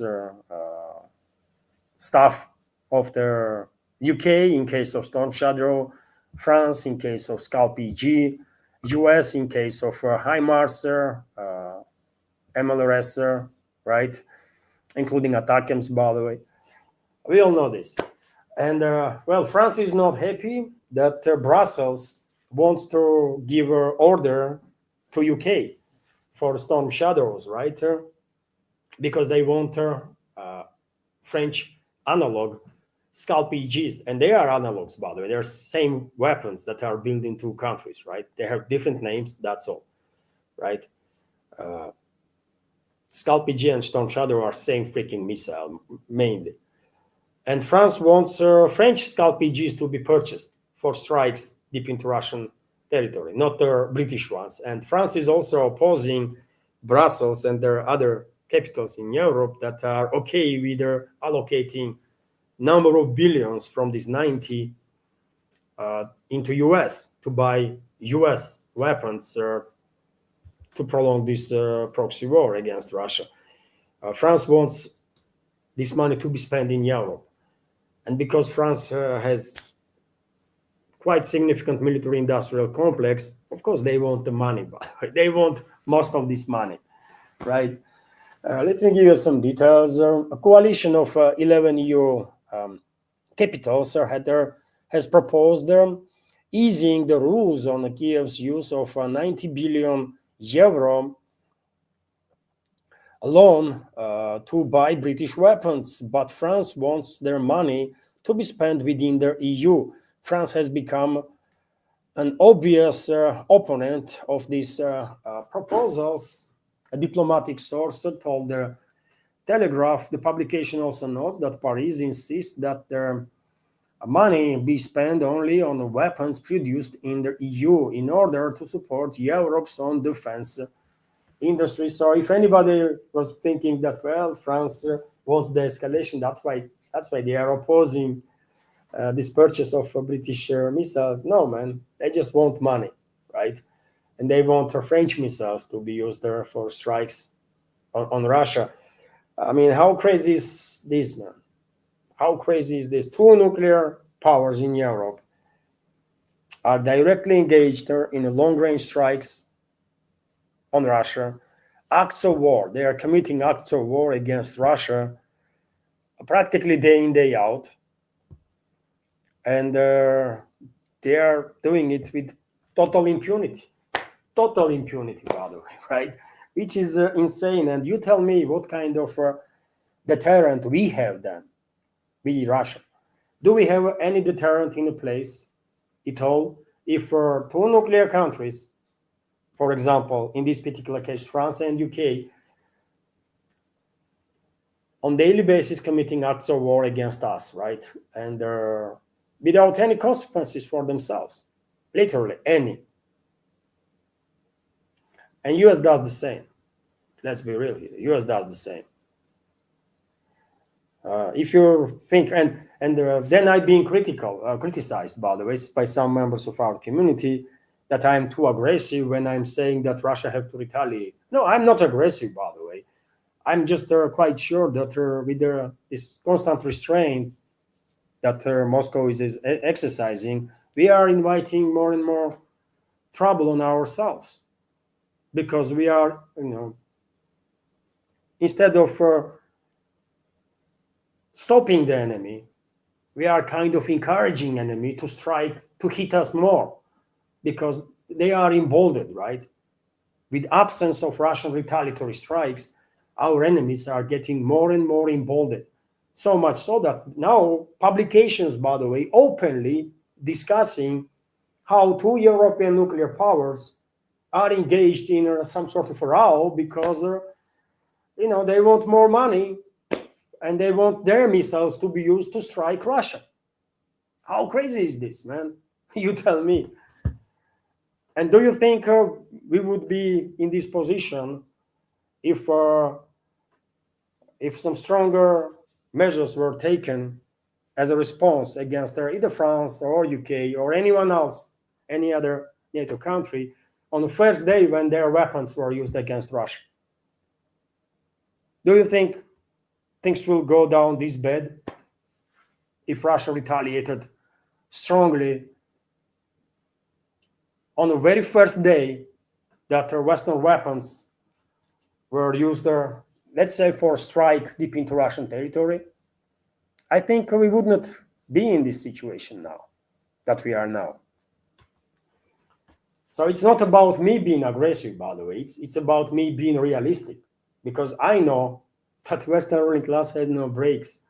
S1: staff of the UK in case of Storm Shadow, France in case of Scalp EG, US in case of HIMARS, MLRS, right? Including ATACMS, by the way. We all know this. And well, France is not happy that Brussels wants to give an order to UK for Storm Shadows, right? Because they want French analog Scalp EGs, and they are analogs, by the way. They're same weapons that are built in two countries, right? They have different names, that's all, right? Scalp EG and Storm Shadow are same freaking missile, mainly. And France wants French Scalp EGs to be purchased for strikes deep into Russian territory, not the British ones. And France is also opposing Brussels and their other capitals in Europe that are okay with allocating number of billions from these 90 into US to buy US weapons to prolong this proxy war against Russia. France wants this money to be spent in Europe. And because France has quite significant military industrial complex, of course they want the money, by the way. They want most of this money, right? Let me give you some details. A coalition of 11 EU capitals has proposed easing the rules on Kiev's use of 90 billion euro loan to buy British weapons, but France wants their money to be spent within the EU. France has become an obvious opponent of these proposals. A diplomatic source told the Telegraph. The publication also notes that Paris insists that their money be spent only on weapons produced in the EU in order to support Europe's own defense industry. So if anybody was thinking that, well, France wants the escalation, that's why they are opposing this purchase of British missiles. No, man, they just want money, right? And they want French missiles to be used there for strikes on Russia. I mean, how crazy is this, man? How crazy is this? Two nuclear powers in Europe are directly engaged in long-range strikes on Russia, acts of war. They are committing acts of war against Russia practically day in, day out. And they are doing it with total impunity. Total impunity, by the way, right? Which is insane. And you tell me what kind of deterrent we have then, we Russia. Do we have any deterrent in place at all? If two nuclear countries, for example, in this particular case, France and UK, on daily basis committing acts of war against us, right? And without any consequences for themselves, literally any. And US does the same. Let's be real here. US does the same. If you think, and then I'm being criticized, by the way, by some members of our community, that I'm too aggressive when I'm saying that Russia have to retaliate. No, I'm not aggressive, by the way. I'm just quite sure that with this constant restraint that Moscow is exercising, we are inviting more and more trouble on ourselves, because we are, instead of stopping the enemy, we are kind of encouraging enemy to strike, to hit us more, because they are emboldened, right? With absence of Russian retaliatory strikes, our enemies are getting more and more emboldened. So much so that now publications, by the way, openly discussing how two European nuclear powers are engaged in some sort of a row because, they want more money and they want their missiles to be used to strike Russia. How crazy is this, man? You tell me. And do you think we would be in this position if some stronger measures were taken as a response against either France or UK or anyone else, any other NATO country, on the first day when their weapons were used against Russia? Do you think things will go down this bad if Russia retaliated strongly on the very first day that Western weapons were used, let's say, for strike deep into Russian territory? I think we would not be in this situation now that we are now. So it's not about me being aggressive, by the way. It's about me being realistic, because I know that Western ruling class has no brakes.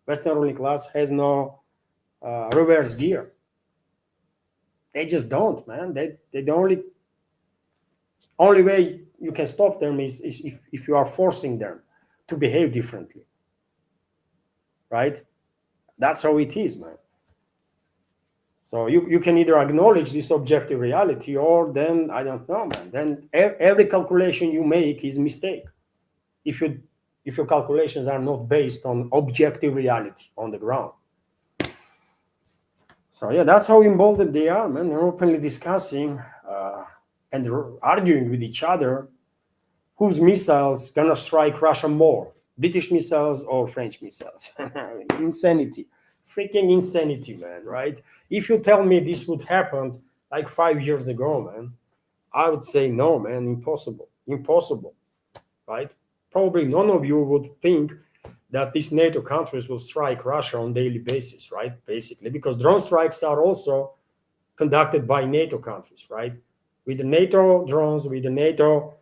S1: Western ruling class has no reverse gear. They just don't, man. They don't. Only way you can stop them is if you are forcing them to behave differently, right? That's how it is, man. So you can either acknowledge this objective reality, or then, I don't know, man, then every calculation you make is a mistake if your calculations are not based on objective reality on the ground. So yeah, that's how emboldened they are, man. They're openly discussing and arguing with each other whose missiles gonna strike Russia more, British missiles or French missiles. Insanity, freaking insanity, man, right? If you tell me this would happen like 5 years ago, man, I would say no, man, impossible, right? Probably none of you would think that these NATO countries will strike Russia on daily basis, right? Basically, because drone strikes are also conducted by NATO countries, right? With the NATO drones, with the NATO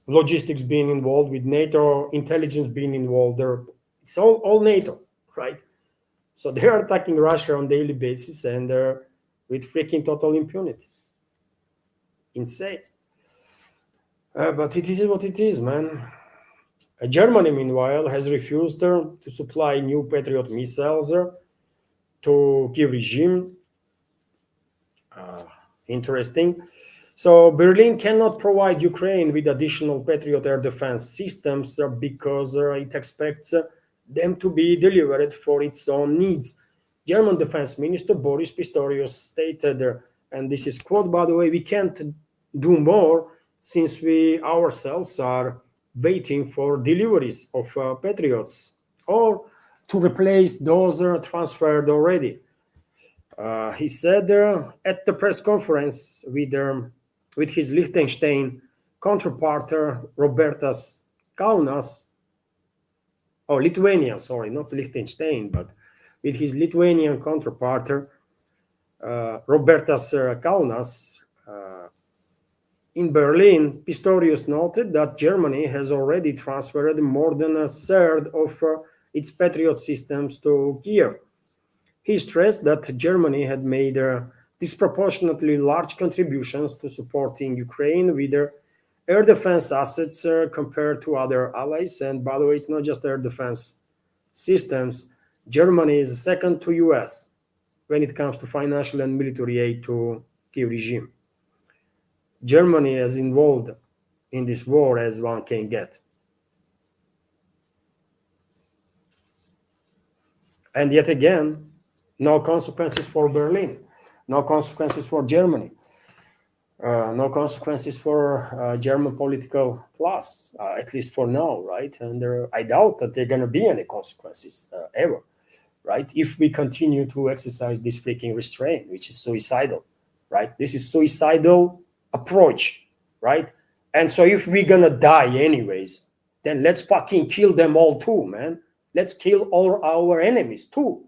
S1: logistics being involved, with NATO intelligence being involved, it's all NATO, right? So they are attacking Russia on daily basis, and with freaking total impunity. Insane. But it is what it is, man. Germany, meanwhile, has refused to supply new Patriot missiles to Kiev regime. Interesting. So Berlin cannot provide Ukraine with additional Patriot air defense systems because it expects them to be delivered for its own needs. German Defense Minister Boris Pistorius stated, and this is quote, by the way, "We can't do more since we ourselves are waiting for deliveries of Patriots or to replace those transferred already." He said at the press conference with his Liechtenstein counterpart, Robertas Kaunas, or Lithuania, sorry, not Liechtenstein, but with his Lithuanian counterpart, Robertas Kaunas, in Berlin, Pistorius noted that Germany has already transferred more than a third of its Patriot systems to Kiev. He stressed that Germany had made disproportionately large contributions to supporting Ukraine with their air defense assets compared to other allies. And by the way, it's not just air defense systems. Germany is second to US when it comes to financial and military aid to Kiev regime. Germany is involved in this war as one can get. And yet again, no consequences for Berlin, no consequences for Germany. No consequences for German political class, at least for now, right? And I doubt that there are going to be any consequences ever, right? If we continue to exercise this freaking restraint, which is suicidal, right? This is suicidal approach, right? And so if we're going to die anyways, then let's fucking kill them all too, man. Let's kill all our enemies too,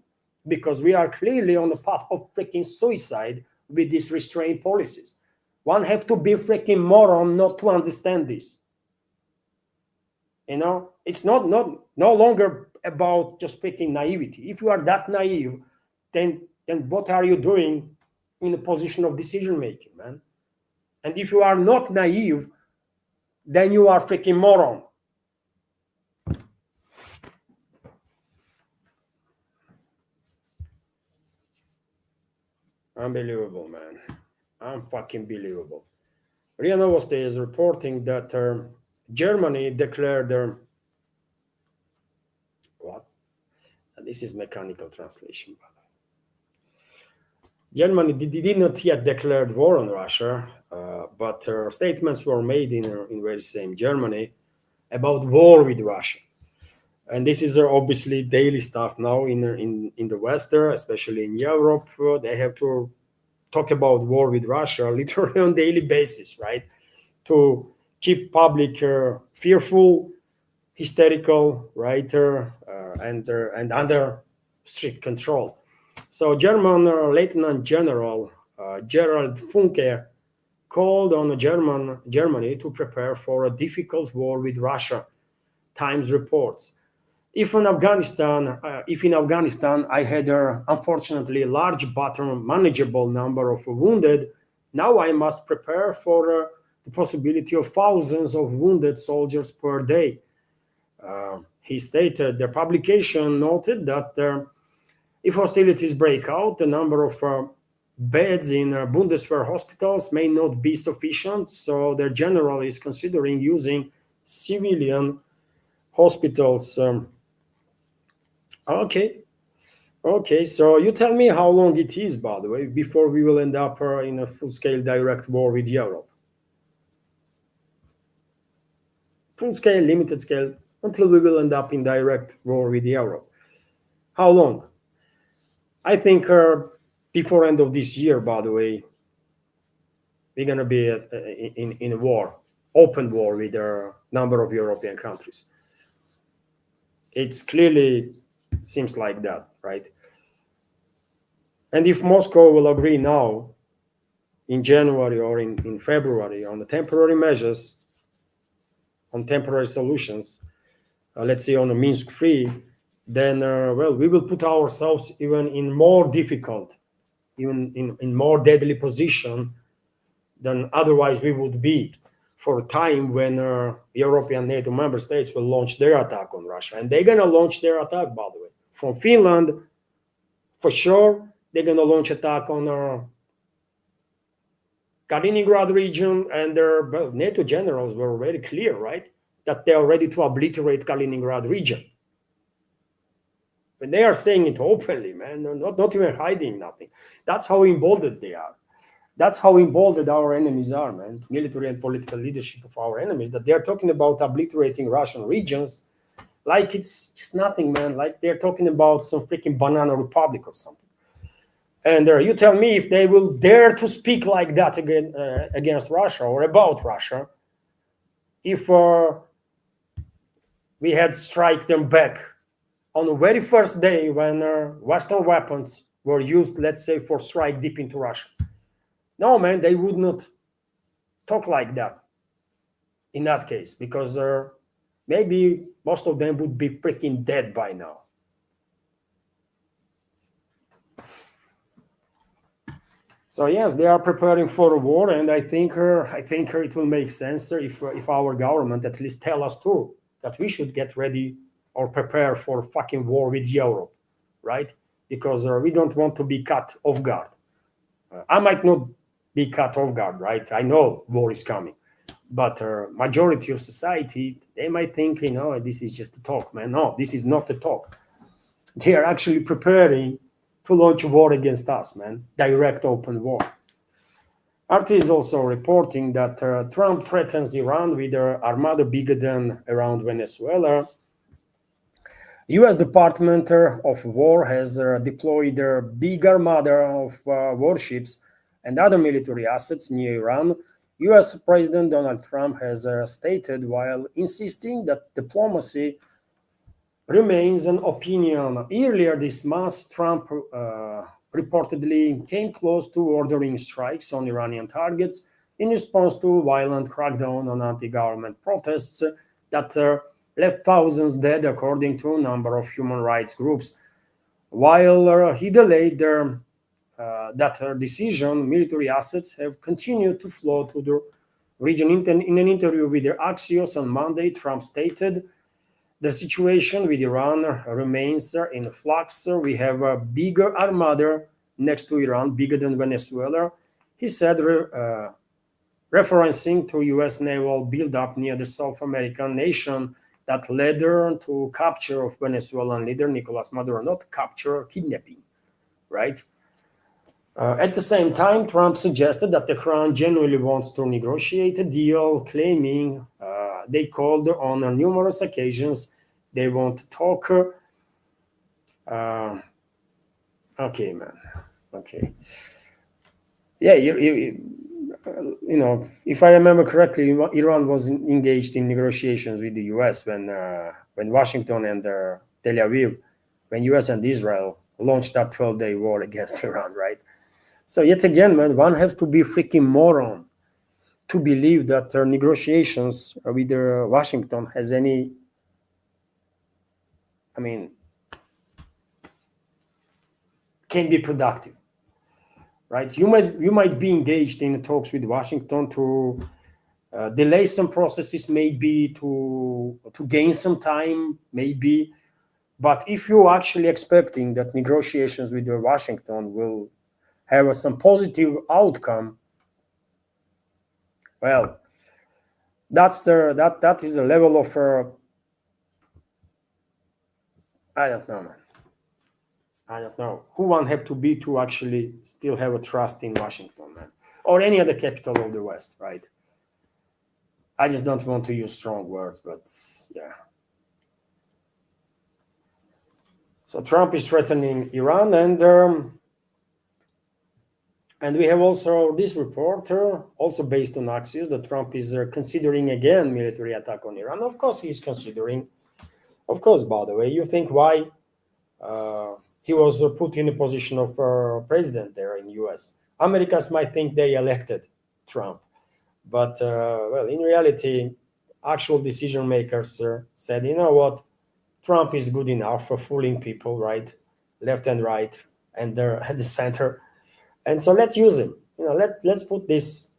S1: because we are clearly on the path of freaking suicide with these restraint policies. One have to be freaking moron not to understand this. You know, it's not no longer about just freaking naivety. If you are that naive, then what are you doing in a position of decision making, man? And if you are not naive, then you are freaking moron. Unbelievable, man. Unfucking believable. RIA Novosti is reporting that Germany declared what? This is mechanical translation, by the way. Germany did not yet declare war on Russia, but statements were made in very same Germany about war with Russia. And this is obviously daily stuff now in the West, especially in Europe. They have to talk about war with Russia literally on daily basis, right? To keep public fearful, hysterical, right, and under strict control. So German Lieutenant General Gerald Funke called on Germany to prepare for a difficult war with Russia. Times reports. If in Afghanistan, I had unfortunately a large but manageable number of wounded, now I must prepare for the possibility of thousands of wounded soldiers per day. He stated the publication noted that if hostilities break out, the number of beds in Bundeswehr hospitals may not be sufficient, so the general is considering using civilian hospitals. Okay, so you tell me how long it is, by the way, before we will end up in a full-scale direct war with Europe. Full-scale, limited scale, until we will end up in direct war with Europe. How long? I think before end of this year, by the way, we're going to be in a war, open war with a number of European countries. It's clearly seems like that, right? And if Moscow will agree now in January or in February on the temporary measures, on temporary solutions, let's say on a Minsk free, then well, we will put ourselves even in more difficult, even in more deadly position than otherwise we would be for a time when European NATO member states will launch their attack on Russia. And they're going to launch their attack, by the way, from Finland, for sure. They're going to launch attack on Kaliningrad region, and their NATO generals were very clear, right, that they are ready to obliterate Kaliningrad region. But they are saying it openly, man, not even hiding nothing. That's how emboldened they are. That's how emboldened our enemies are, man. Military and political leadership of our enemies, that they're talking about obliterating Russian regions like it's just nothing, man. Like they're talking about some freaking banana republic or something. And you tell me if they will dare to speak like that again against Russia or about Russia, if we had strike them back on the very first day when Western weapons were used, let's say, for strike deep into Russia. No, man, they would not talk like that in that case, because maybe most of them would be freaking dead by now. So yes, they are preparing for a war, and I think it will make sense if our government at least tell us too that we should get ready or prepare for fucking war with Europe, right? Because we don't want to be caught off guard. I might not be caught off guard, right? I know war is coming, but majority of society, they might think, this is just a talk, man. No, this is not a talk. They are actually preparing to launch a war against us, man. Direct open war. RT is also reporting that Trump threatens Iran with an armada bigger than around Venezuela. U.S. Department of War has deployed a big armada of warships and other military assets near Iran. U.S. President Donald Trump has stated, while insisting that diplomacy remains an opinion. Earlier this month, Trump reportedly came close to ordering strikes on Iranian targets in response to violent crackdown on anti-government protests that left thousands dead, according to a number of human rights groups. While he delayed that decision, military assets have continued to flow to the region. In an interview with the Axios on Monday, Trump stated, "The situation with Iran remains in flux. We have a bigger armada next to Iran, bigger than Venezuela," he said, referencing to U.S. naval buildup near the South American nation that led to capture of Venezuelan leader Nicolas Maduro, not capture, kidnapping, right? At the same time, Trump suggested that Tehran genuinely wants to negotiate a deal, claiming they called on numerous occasions they want to talk. Okay, man. Okay. Yeah, you know, if I remember correctly, Iran was engaged in negotiations with the U.S. when Washington and Tel Aviv, when U.S. and Israel launched that 12-day war against Iran, right? So yet again, man, one has to be freaking moron to believe that negotiations with Washington has any, I mean, can be productive, right? You might be engaged in talks with Washington to delay some processes, maybe to gain some time, maybe. But if you're actually expecting that negotiations with Washington will have some positive outcome, well, that is a level of I don't know, man. I don't know who one have to be to actually still have a trust in Washington, man, or any other capital of the West, right? I just don't want to use strong words, but yeah. So Trump is threatening Iran, and we have also this report, also based on Axios, that Trump is considering again military attack on Iran. Of course, he's considering. Of course, by the way, you think why he was put in a position of president there in U.S. Americans might think they elected Trump, but well, in reality, actual decision makers said, you know what, Trump is good enough for fooling people, right, left and right, and at the center, and so let's use him. You know, let's put this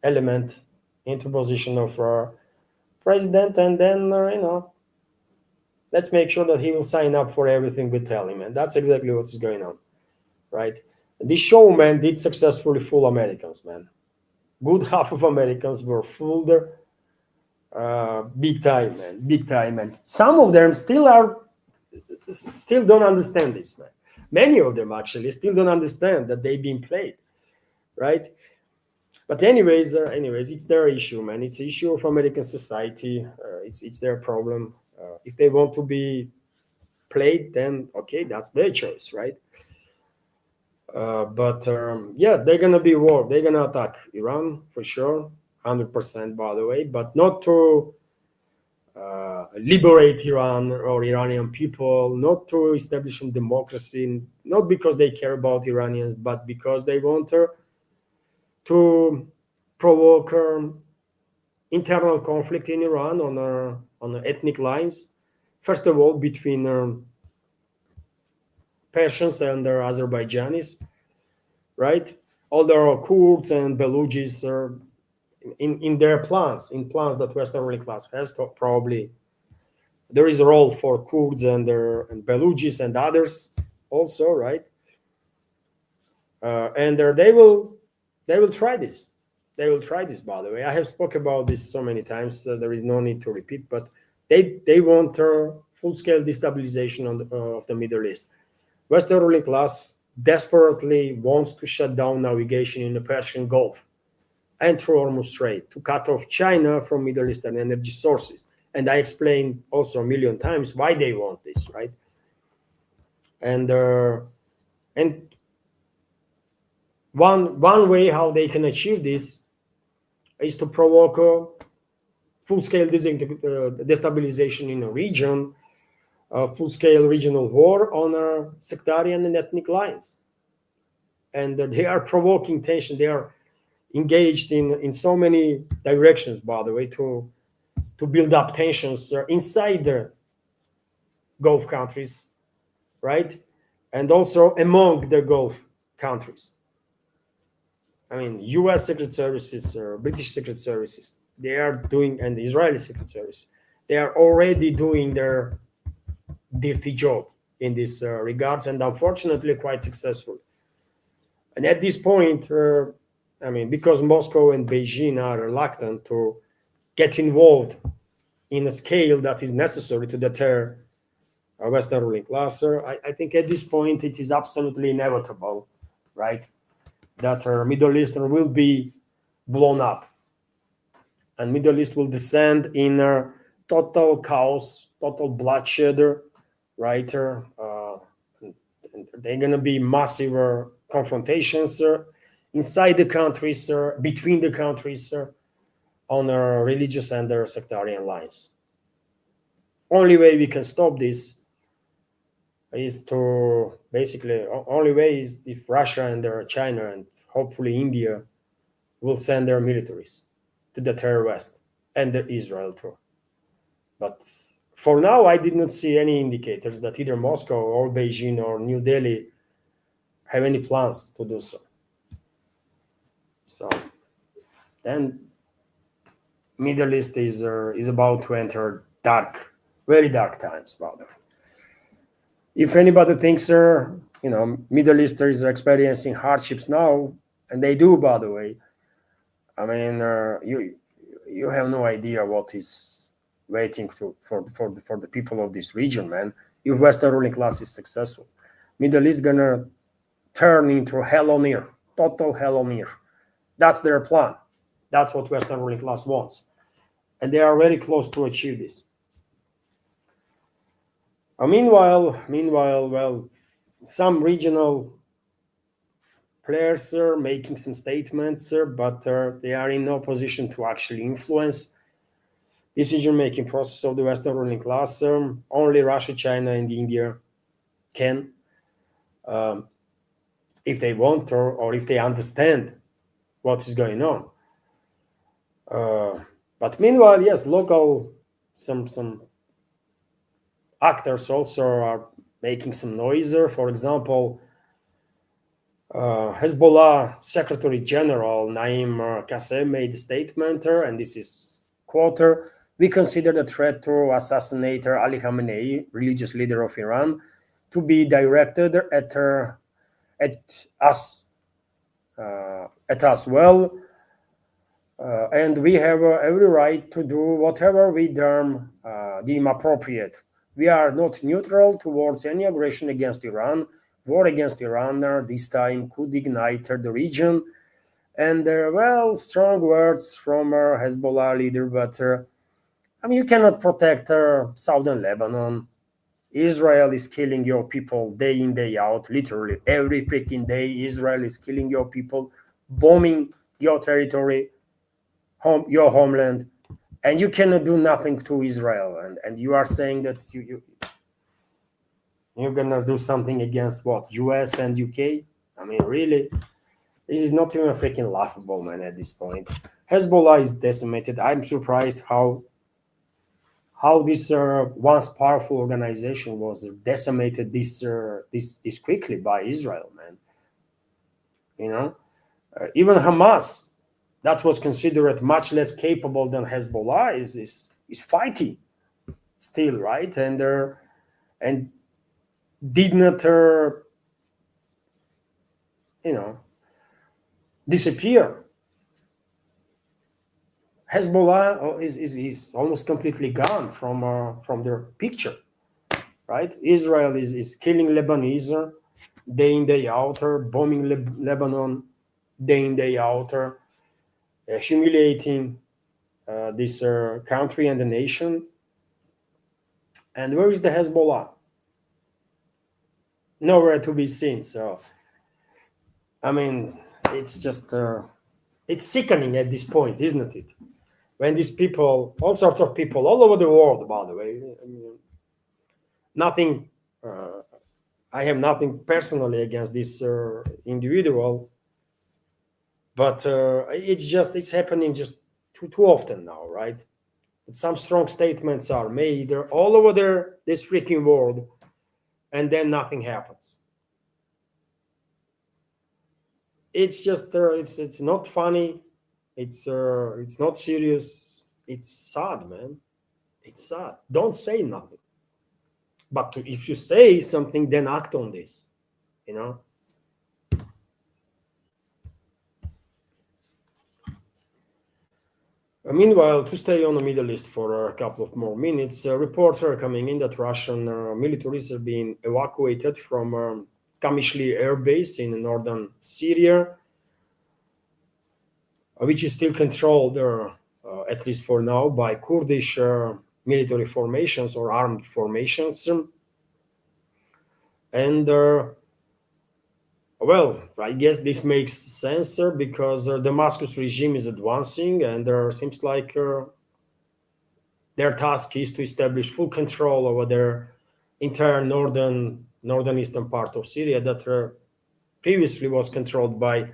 S1: element into position of president, and then you know, let's make sure that he will sign up for everything we tell him, and that's exactly what's going on, right? This showman did successfully fool Americans, man. Good half of Americans were fooled big time, man, big time, and some of them still don't understand this, man. Many of them actually still don't understand that they've been played, right? But anyways, it's their issue, man. It's the issue of American society. It's their problem. If they want to be played, then okay, that's their choice, right? But yes, they're gonna be war. They're gonna attack Iran for sure, 100%. By the way, but not to liberate Iran or Iranian people, not to establish a democracy, not because they care about Iranians, but because they want to provoke internal conflict in Iran on ethnic lines. First of all, between Persians and Azerbaijanis, right? All the Kurds and Belugis are in their plans, that Western ruling class has probably. There is a role for Kurds and Belugis and others also, right? And they will try this. They will try this. By the way, I have spoken about this so many times. So there is no need to repeat. But they want full-scale destabilization of the Middle East. Western ruling class desperately wants to shut down navigation in the Persian Gulf and through Hormuz Strait to cut off China from Middle Eastern energy sources. And I explained also a million times why they want this, right? And and one way how they can achieve this is to provoke a full-scale destabilization in a region, a full-scale regional war on sectarian and ethnic lines. And they are provoking tension. They are engaged in so many directions, by the way, to build up tensions inside the Gulf countries, right? And also among the Gulf countries. I mean, U.S. Secret Services or British Secret Services, they are doing, and the Israeli Secret Service, they are already doing their dirty job in this regards, and unfortunately quite successful. And at this point, I mean, because Moscow and Beijing are reluctant to get involved in a scale that is necessary to deter a Western ruling class, I think at this point it is absolutely inevitable, right, that Middle Eastern will be blown up, and Middle East will descend in total chaos, total bloodshed, right? They're going to be massive confrontations inside the countries, between the countries, on religious and sectarian lines. Only way we can stop this is to basically, only way is if Russia and China and hopefully India will send their militaries to deter West and Israel too. But for now, I did not see any indicators that either Moscow or Beijing or New Delhi have any plans to do so. So then Middle East is about to enter dark, very dark times, by the way. If anybody thinks, Middle Easters are experiencing hardships now, and they do, by the way, I mean, you have no idea what is waiting for the people of this region, man. If Western ruling class is successful, Middle East gonna turn into hell on earth, total hell on earth. That's their plan. That's what Western ruling class wants, and they are very close to achieve this. Meanwhile, well, some regional players are making some statements, but they are in no position to actually influence decision-making process of the Western ruling class. Only Russia, China, and India can, if they want or if they understand what is going on. But meanwhile, yes, local some actors also are making some noise. For example, Hezbollah Secretary General Naim Qassem made a statement, and this is quote: "We consider the threat to assassinate Ali Khamenei, religious leader of Iran, to be directed at us well, and we have every right to do whatever we deem appropriate. We are not neutral towards any aggression against Iran. War against Iran this time could ignite the region." And well, strong words from Hezbollah leader, but I mean, you cannot protect southern Lebanon. Israel is killing your people day in, day out, literally every freaking day. Israel is killing your people, bombing your territory, your homeland, and you cannot do nothing to Israel. And you are saying that you're gonna do something against what, US and UK? I mean, really? This is not even freaking laughable, man, at this point. Hezbollah is decimated. I'm surprised how this once powerful organization was decimated this quickly by Israel, man. You know, even Hamas, that was considered much less capable than Hezbollah, is fighting still, right? And did not disappear. Hezbollah is almost completely gone from their picture, right? Israel is killing Lebanese, day in day out, bombing Lebanon, day in day out, humiliating this country and the nation. And where is the Hezbollah? Nowhere to be seen. So I mean, it's just it's sickening at this point, isn't it? When these people, all sorts of people, all over the world, by the way, I mean, nothing. I have nothing personally against this individual, but it's happening just too often now, right? That some strong statements are made all over this freaking world, and then nothing happens. It's just it's not funny. It's not serious. It's sad, man. It's sad. Don't say nothing. But if you say something, then act on this. You know. Meanwhile, to stay on the Middle East for a couple of more minutes, reports are coming in that Russian militaries are being evacuated from Kamishli air base in northern Syria, which is still controlled, at least for now, by Kurdish military formations or armed formations. And well, I guess this makes sense because the Damascus regime is advancing, and there seems like their task is to establish full control over their entire northern eastern part of Syria that previously was controlled by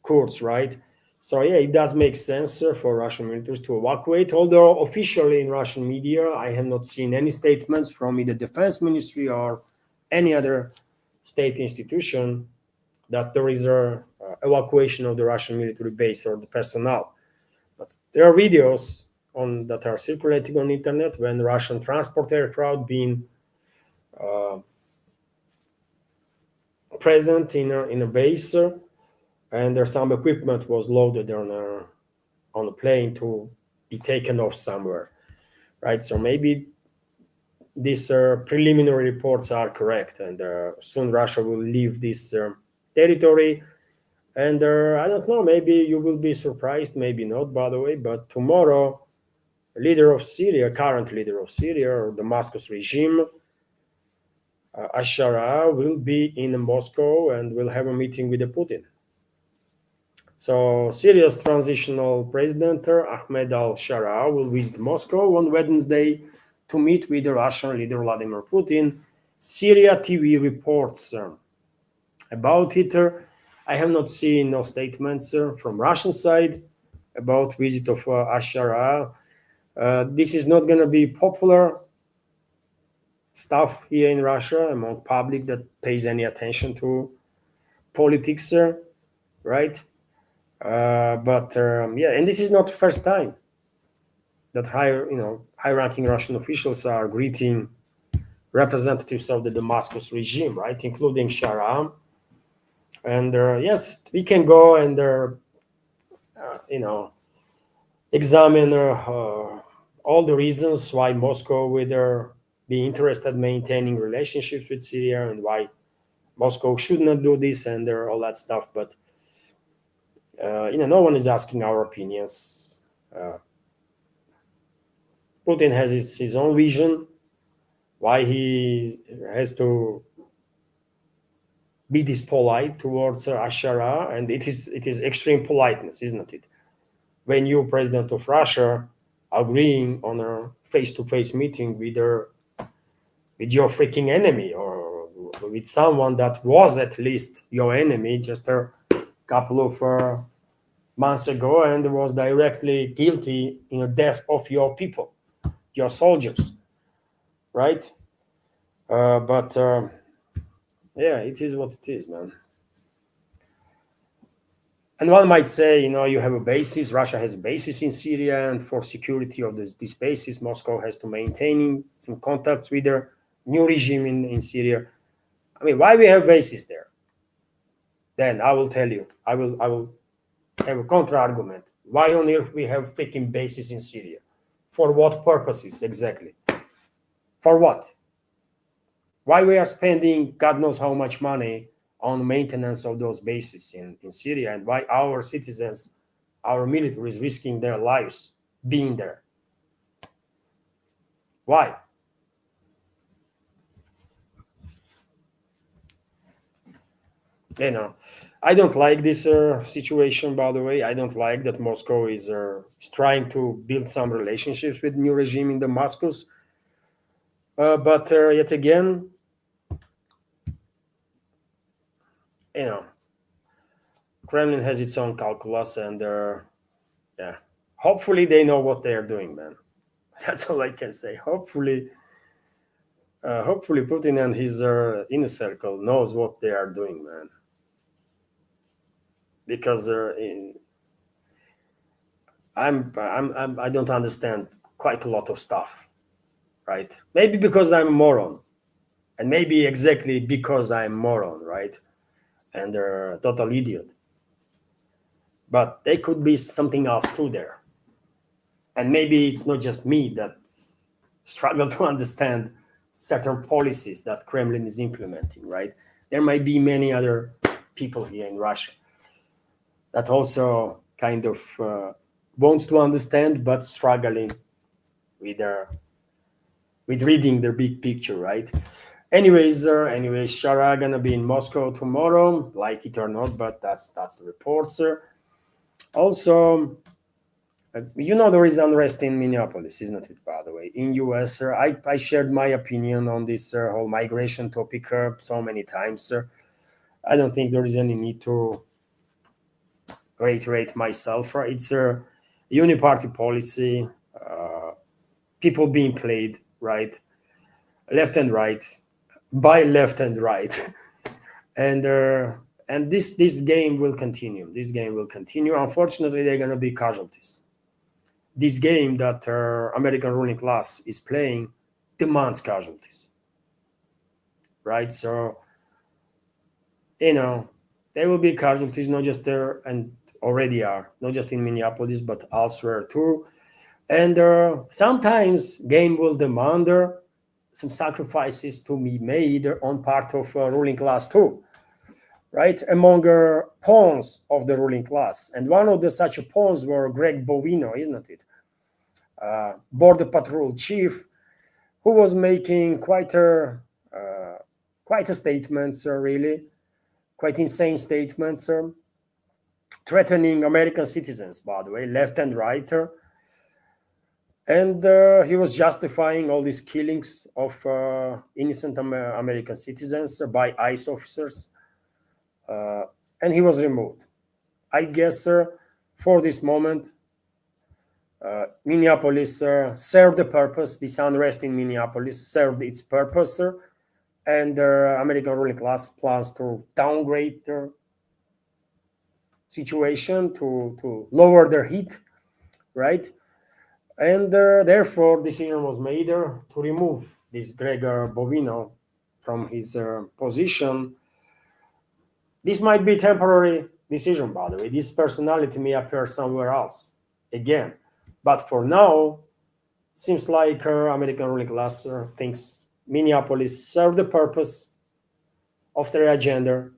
S1: Kurds, right? So yeah, it does make sense for Russian militaries to evacuate. Although officially in Russian media, I have not seen any statements from either defense ministry or any other state institution that there is a evacuation of the Russian military base or the personnel. But there are videos that are circulating on internet when Russian transport aircraft being present in a base, and there's some equipment was loaded on a plane to be taken off somewhere, right? So maybe these preliminary reports are correct, and soon Russia will leave this territory. And I don't know, maybe you will be surprised, maybe not, by the way, but tomorrow, leader of Syria, current leader of Syria, or Damascus regime, Ashara, will be in Moscow and will have a meeting with the Putin. So Syria's transitional president, Ahmed al-Shara, will visit Moscow on Wednesday to meet with the Russian leader Vladimir Putin. Syria TV reports about it. I have not seen no statements from Russian side about visit of Ashara. This is not going to be popular stuff here in Russia among public that pays any attention to politics, right? But yeah, and this is not the first time that high-ranking Russian officials are greeting representatives of the Damascus regime, right, including Shara. And yes, we can go and examine all the reasons why Moscow would be interested in maintaining relationships with Syria and why Moscow should not do this and all that stuff. But no one is asking our opinions. Putin has his own vision, why he has to be this polite towards Ashara, and it is extreme politeness, isn't it? When you, president of Russia, agreeing on a face-to-face meeting with your freaking enemy or with someone that was at least your enemy just a couple of months ago and was directly guilty in the death of your people, your soldiers, right? But yeah, it is what it is, man. And one might say, you have a basis. Russia has a basis in Syria, and for security of this basis, Moscow has to maintain some contacts with the new regime in Syria. I mean, why we have bases there? Then I will tell you. I will have a counter argument. Why on earth we have freaking bases in Syria? For what purposes exactly? For what? Why we are spending God knows how much money on maintenance of those bases in Syria, and why our citizens, our military is risking their lives being there. Why? You know, I don't like this situation, by the way. I don't like that Moscow is trying to build some relationships with new regime in Damascus. But yet again, you know, Kremlin has its own calculus, and yeah, hopefully they know what they are doing, man. That's all I can say. Hopefully Putin and his inner circle knows what they are doing, man. Because I don't understand quite a lot of stuff, right? Maybe because I'm a moron, and maybe exactly because I'm a moron, right? And they're a total idiot. But they could be something else too there, and maybe it's not just me that struggle to understand certain policies that Kremlin is implementing, right? There might be many other people here in Russia that also kind of wants to understand but struggling with their with reading the big picture, right? Anyways, Shara gonna be in Moscow tomorrow, like it or not, but that's the report, sir. Also, there is unrest in Minneapolis, isn't it? By the way, in US, sir, I shared my opinion on this whole migration topic so many times, sir. I don't think there is any need to reiterate myself. It's a uniparty policy, people being played right, left and right, by left and right, and this game will continue. This game will continue. Unfortunately, there are going to be casualties. This game that American ruling class is playing demands casualties, right? So there will be casualties, not just there, and already are, not just in Minneapolis but elsewhere too. And sometimes game will demand some sacrifices to be made on part of ruling class too, right? Among pawns of the ruling class. And one of the such pawns were Greg Bovino, isn't it? Border Patrol chief, who was making quite a statements, really, quite insane statements, threatening American citizens, by the way, left and right. And he was justifying all these killings of innocent American citizens by ICE officers. And he was removed. I guess for this moment, Minneapolis served the purpose. This unrest in Minneapolis served its purpose, and the American ruling class plans to downgrade their situation to lower their heat, right? And therefore, decision was made to remove this Gregor Bovino from his position. This might be a temporary decision, by the way. This personality may appear somewhere else again. But for now, seems like American ruling class thinks Minneapolis served the purpose of their agenda,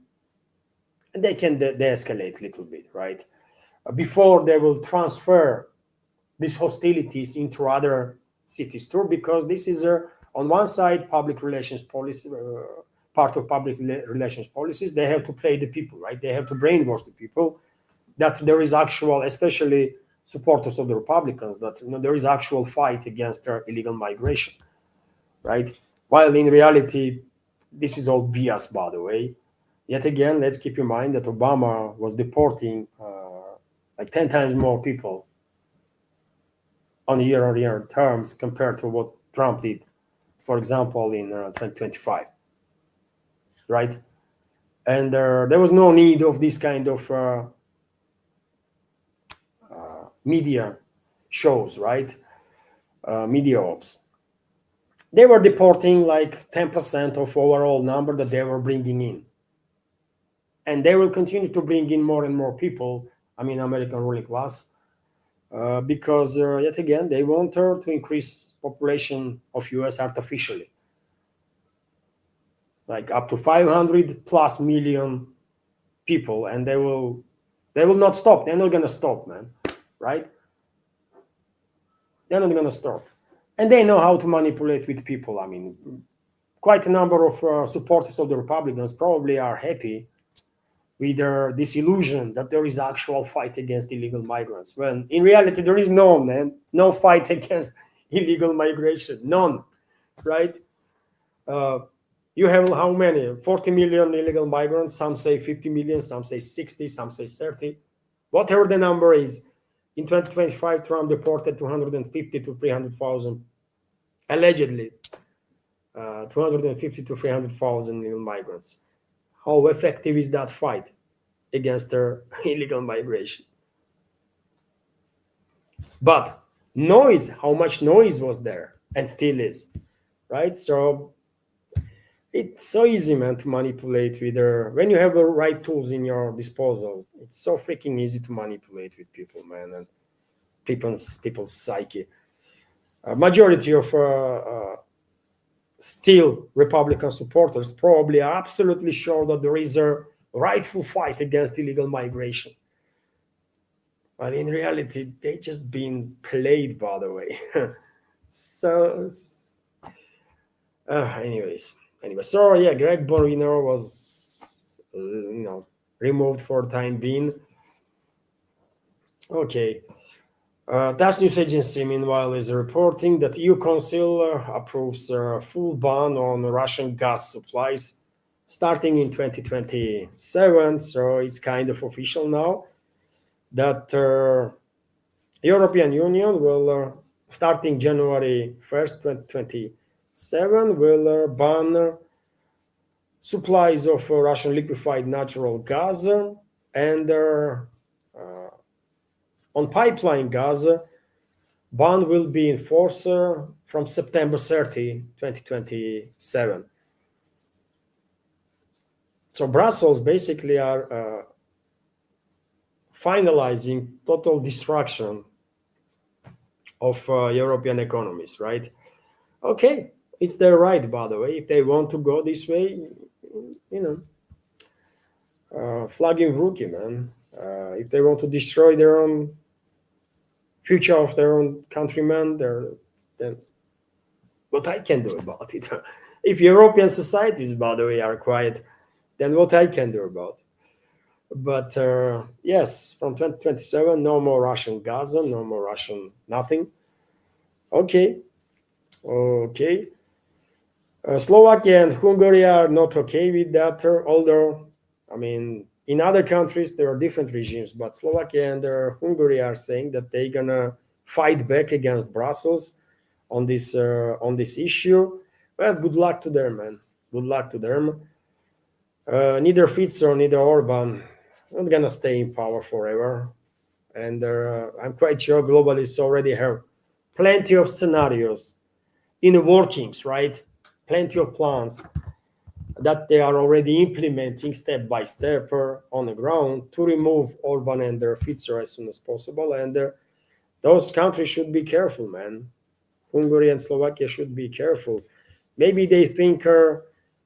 S1: and they can de-escalate a little bit, right? Before they will transfer these hostilities into other cities too, because this is on one side public relations policy, part of public relations policies. They have to play the people, right? They have to brainwash the people that there is actual, especially supporters of the Republicans, that there is actual fight against illegal migration, right? While in reality, this is all BS, by the way. Yet again, let's keep in mind that Obama was deporting like 10 times more people on year-on-year terms compared to what Trump did, for example, in 2025, right? And there was no need of this kind of media shows, right? Media ops. They were deporting like 10% of overall number that they were bringing in. And they will continue to bring in more and more people, American ruling class, because yet again, they want to increase population of US artificially. like up to 500 plus million people, and they will not stop. They're not gonna stop, man. Right? They're not gonna stop, and they know how to manipulate with people. I mean, quite a number of supporters of the Republicans probably are happy with their disillusion that there is actual fight against illegal migrants, when in reality there is no fight against illegal migration, none, right? uh, you have how many? 40 million illegal migrants. Some say 50 million, some say 60, some say 30. Whatever the number is, in 2025, Trump deported 250 to 300,000, allegedly, 250 to 300,000 illegal migrants. How effective is that fight against illegal migration? But noise, how much noise was there and still is, right? So it's so easy, man, to manipulate with when you have the right tools in your disposal. It's so freaking easy to manipulate with people, man, and people's psyche. A majority of still Republican supporters probably are absolutely sure that there is a rightful fight against illegal migration. But in reality, they just been played, by the way. So, anyway, so yeah, Greg Borino was, removed for time being. Okay. TASS news agency, meanwhile, is reporting that EU Council approves a full ban on Russian gas supplies starting in 2027. So it's kind of official now that European Union will, starting January 1st, 2027, will ban supplies of Russian liquefied natural gas and on pipeline gas. Ban will be in force from September 30, 2027. So Brussels basically are finalizing total destruction of European economies, right? Okay, it's their right, by the way. If they want to go this way, flagging rookie, man. If they want to destroy their own future of their own countrymen, then what I can do about it? If European societies, by the way, are quiet, then what I can do about it? But yes, from 2027, no more Russian gas, no more Russian nothing. Okay. Slovakia and Hungary are not okay with that, although, I mean, in other countries there are different regimes, but Slovakia and Hungary are saying that they're gonna fight back against Brussels on this issue. Well, good luck to them, man. Good luck to them. Neither Fico, neither Orban not gonna stay in power forever, and I'm quite sure globalists already have plenty of scenarios in the workings, right? Plenty of plans that they are already implementing step by step on the ground to remove Orban and Fico as soon as possible. And those countries should be careful, man. Hungary and Slovakia should be careful. Maybe they think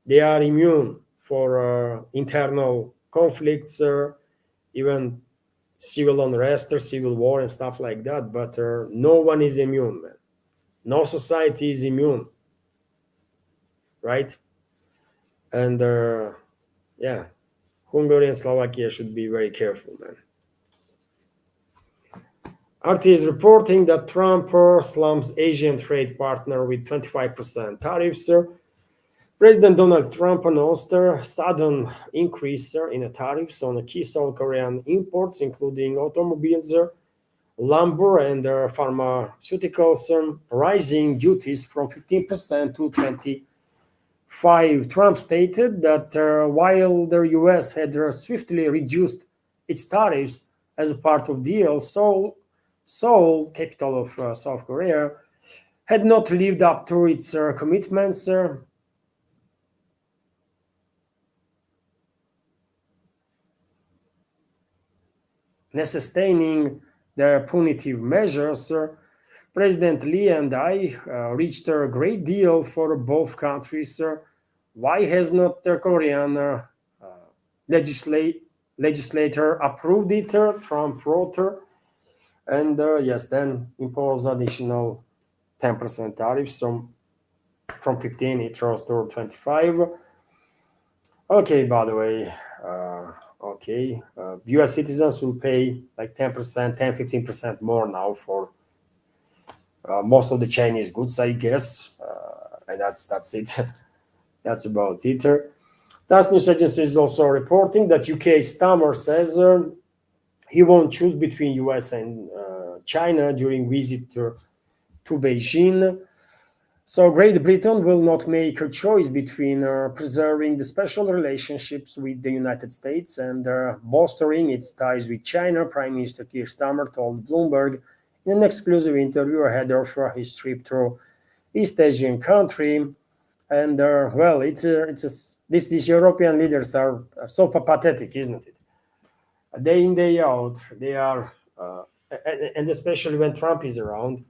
S1: they are immune for internal conflicts, even civil unrest or civil war and stuff like that. But no one is immune, man. No society is immune, right? And yeah, Hungary and Slovakia should be very careful, man. RT is reporting that Trump slumps Asian trade partner with 25% tariffs. President Donald Trump announced a sudden increase in the tariffs on key South Korean imports, including automobiles, lumber, and pharmaceuticals, rising duties from 15% to 25%. Trump stated that while the US had swiftly reduced its tariffs as a part of deal, Seoul, capital of South Korea, had not lived up to its commitments. Sustaining their punitive measures, President Lee and I reached a great deal for both countries why has not the Korean legislate legislator approved it? Trump wrote, and yes, then impose additional 10% tariffs from 15 it rose to 25. Okay, by the way, okay, US citizens will pay like 10%, 10, 15% more now for most of the Chinese goods, I guess. And that's it. That's about it. TASS news agency is also reporting that UK Stammer says he won't choose between US and China during visit to Beijing. So Great Britain will not make a choice between preserving the special relationships with the United States and bolstering its ties with China, Prime Minister Keir Starmer told Bloomberg in an exclusive interview ahead of his trip to East Asian country. And well, these European leaders are so pathetic, isn't it? Day in, day out, they are, and especially when Trump is around,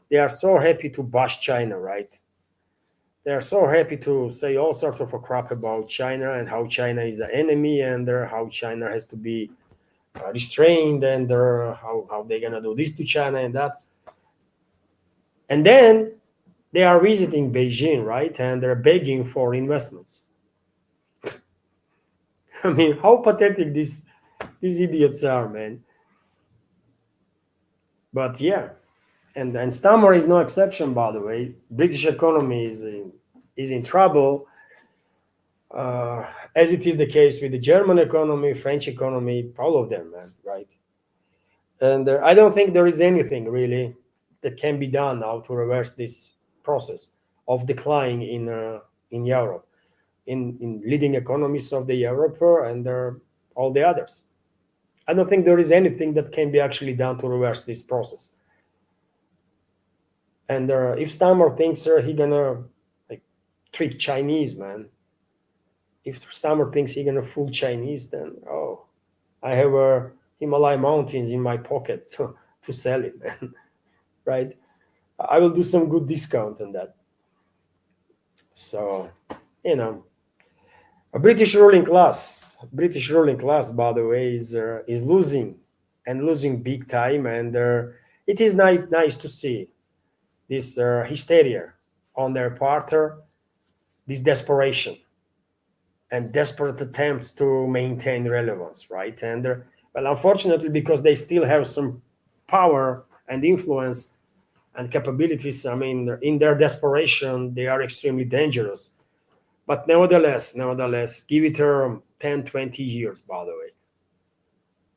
S1: they are so happy to bash China, right? They are so happy to say all sorts of a crap about China and how China is an enemy and how China has to be restrained and how they're gonna do this to China and that. And then they are visiting Beijing, right? And they're begging for investments. I mean, how pathetic these idiots are, man. But yeah, and Stammer is no exception, by the way. British economy is in trouble, as it is the case with the German economy, French economy, all of them, man, right? And I don't think there is anything really that can be done now to reverse this process of decline in Europe, in leading economies of the Europe and all the others. I don't think there is anything that can be actually done to reverse this process. And if Stammer thinks he gonna like trick Chinese, man, if Stammer thinks he gonna fool Chinese, then oh, I have Himalaya mountains in my pocket to sell it, man. Right? I will do some good discount on that. So, you know, a British ruling class, by the way, is losing and losing big time, and it is nice to see this hysteria on their part, this desperation and desperate attempts to maintain relevance, right? And well, unfortunately, because they still have some power and influence and capabilities, I mean, in their desperation, they are extremely dangerous. But nevertheless, give it 10, 20 years, by the way,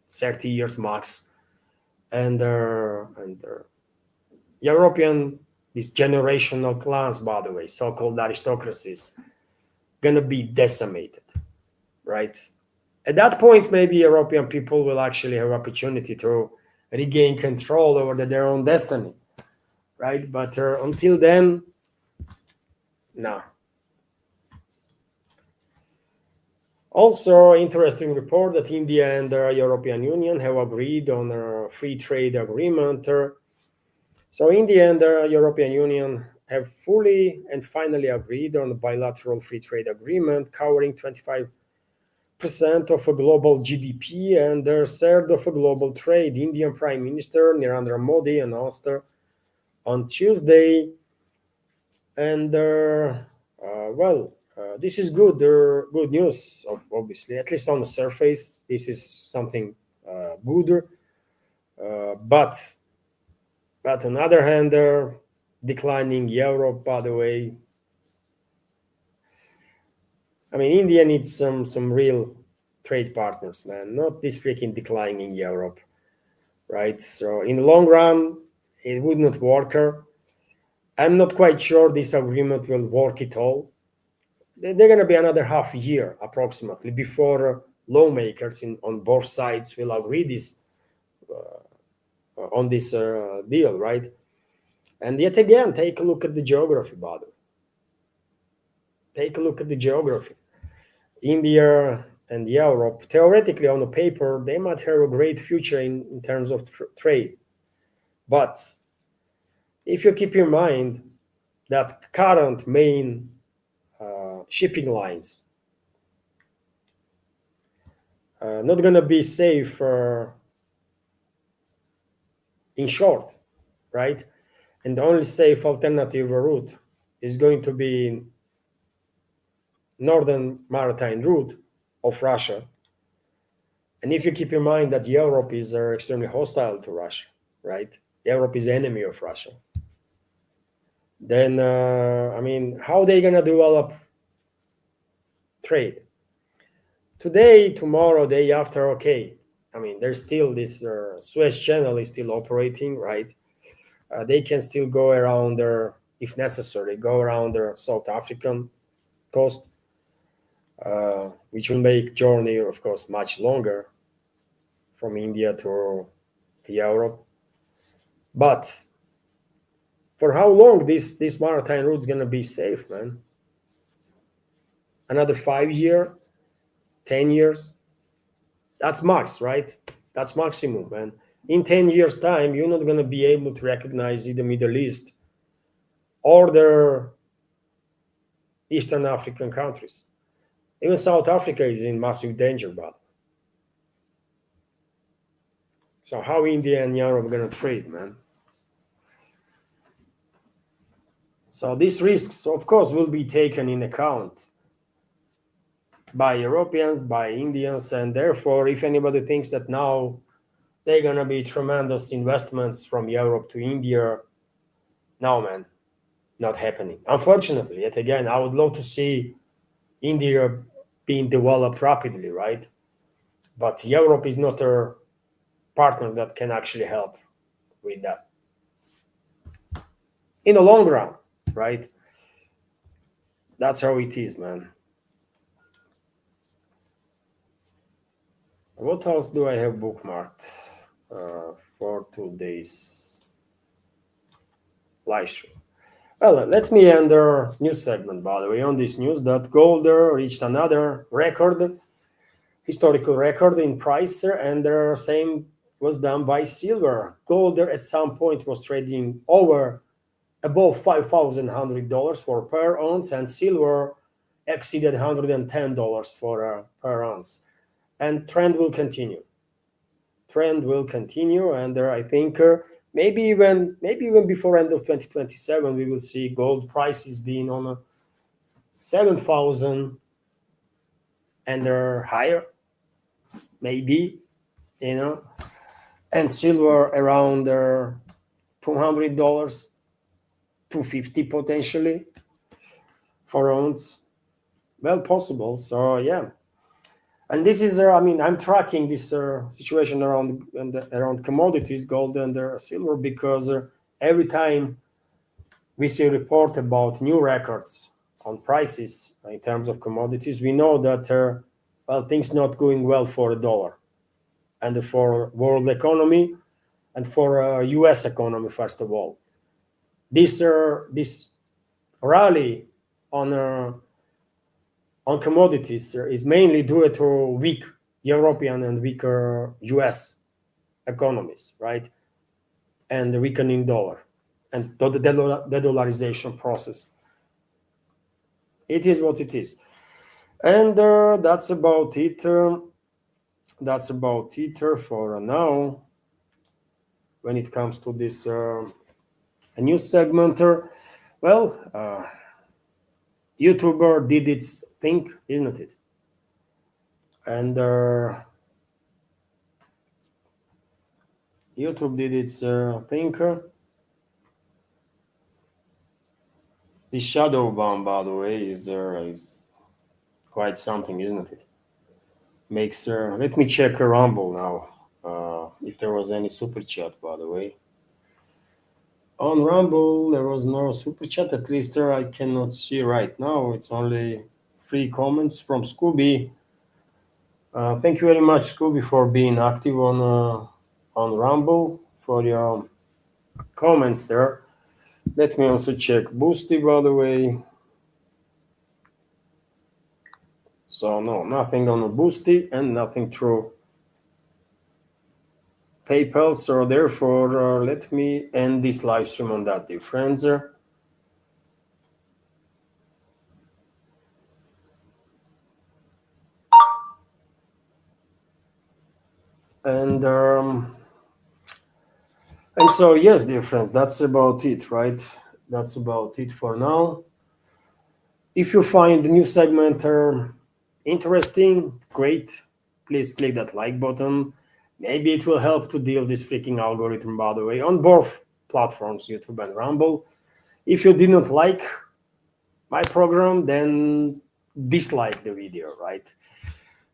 S1: 30 years max. And European, these generational clans, by the way, so-called aristocracies, gonna be decimated, right? At that point, maybe European people will actually have opportunity to regain control over their own destiny, right? But until then, no. Also, interesting report that India and the European Union have agreed on a free trade agreement. So India and the European Union have fully and finally agreed on a bilateral free trade agreement covering 25% of a global GDP and a third of a global trade. Indian Prime Minister Narendra Modi announced on Tuesday, and well, this is good news. Obviously, at least on the surface, this is something good. But on the other hand, declining Europe, by the way. I mean, India needs some real trade partners, man. Not this freaking declining Europe, right? So in the long run, it would not work. I'm not quite sure this agreement will work at all. They're going to be another half year approximately before lawmakers on both sides will agree on this deal, right? And yet again, take a look at the geography, by the way. Take a look at the geography. India and Europe, theoretically on the paper, they might have a great future in terms of trade. But if you keep in mind that current main shipping lines. Not going to be safe in short, right? And the only safe alternative route is going to be northern maritime route of Russia. And if you keep in mind that Europe is extremely hostile to Russia, right? Europe is enemy of Russia. Then, I mean, how are they going to develop trade? Today, tomorrow, day after, okay. I mean, there's still this Suez Channel is still operating, right? They can still go around there if necessary, go around the South African coast, which will make journey, of course, much longer from India to Europe. But for how long this maritime route is gonna be safe, man? Another 5 year, 10 years? That's max, right? That's maximum, man. In 10 years' time, you're not gonna be able to recognize either Middle East or the Eastern African countries. Even South Africa is in massive danger, but so how India and Europe are gonna trade, man? So these risks, of course, will be taken in account by Europeans, by Indians, and therefore, if anybody thinks that now they're gonna be tremendous investments from Europe to India, no, man, not happening. Unfortunately, yet again, I would love to see India being developed rapidly, right? But Europe is not a partner that can actually help with that in the long run, right? That's how it is, man. What else do I have bookmarked for today's live stream? Well, let me end our news segment, by the way, on this news that gold reached another record, historical record in price, and the same was done by silver. Gold at some point was trading above $5,100 for per ounce, and silver exceeded $110 for per ounce. And trend will continue. Trend will continue, and I think maybe even before end of 2027, we will see gold prices being on 7,000 and higher, maybe, and silver around $200, 250 potentially for ounce. Well, possible. So yeah. And this is, I mean, I'm tracking this situation around commodities, gold and silver, because every time we see a report about new records on prices in terms of commodities, we know that, well, things not going well for the dollar and for world economy and for U.S. economy, first of all. This rally on commodities is mainly due to weak European and weaker US economies, right? And the weakening dollar and the de-dollarization process. It is what it is. And that's about it. That's about it for now when it comes to this a news segment. Well, YouTuber did its thing, isn't it? And YouTube did its thing. The shadow bomb, by the way, is quite something, isn't it? Makes let me check Rumble now. If there was any super chat, by the way. On Rumble, there was no super chat. At least I cannot see right now. It's only 3 comments from Scooby. Thank you very much, Scooby, for being active on Rumble, for your comments there. Let me also check Boosty, by the way. So no, nothing on Boosty and nothing through PayPal. So therefore, let me end this live stream on that, dear friends. And and so yes, dear friends, that's about it, right? That's about it for now. If you find the new segment interesting, great. Please click that like button. Maybe it will help to deal this freaking algorithm, by the way, on both platforms, YouTube and Rumble. If you did not like my program, then dislike the video, right?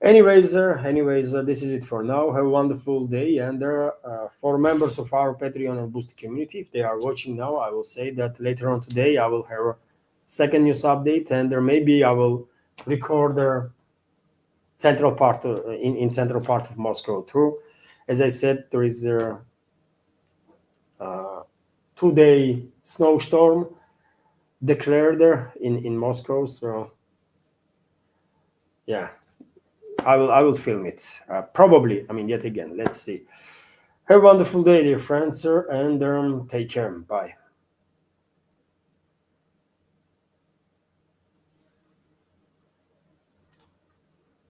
S1: Anyways, this is it for now. Have a wonderful day. And for members of our Patreon and Boosty community, if they are watching now, I will say that later on today I will have a second news update, and there maybe I will record the central part in central part of Moscow too. As I said, there is a 2-day snowstorm declared there in Moscow. So yeah, I will film it. Probably. I mean, yet again, let's see. Have a wonderful day, dear friends, and take care. Bye.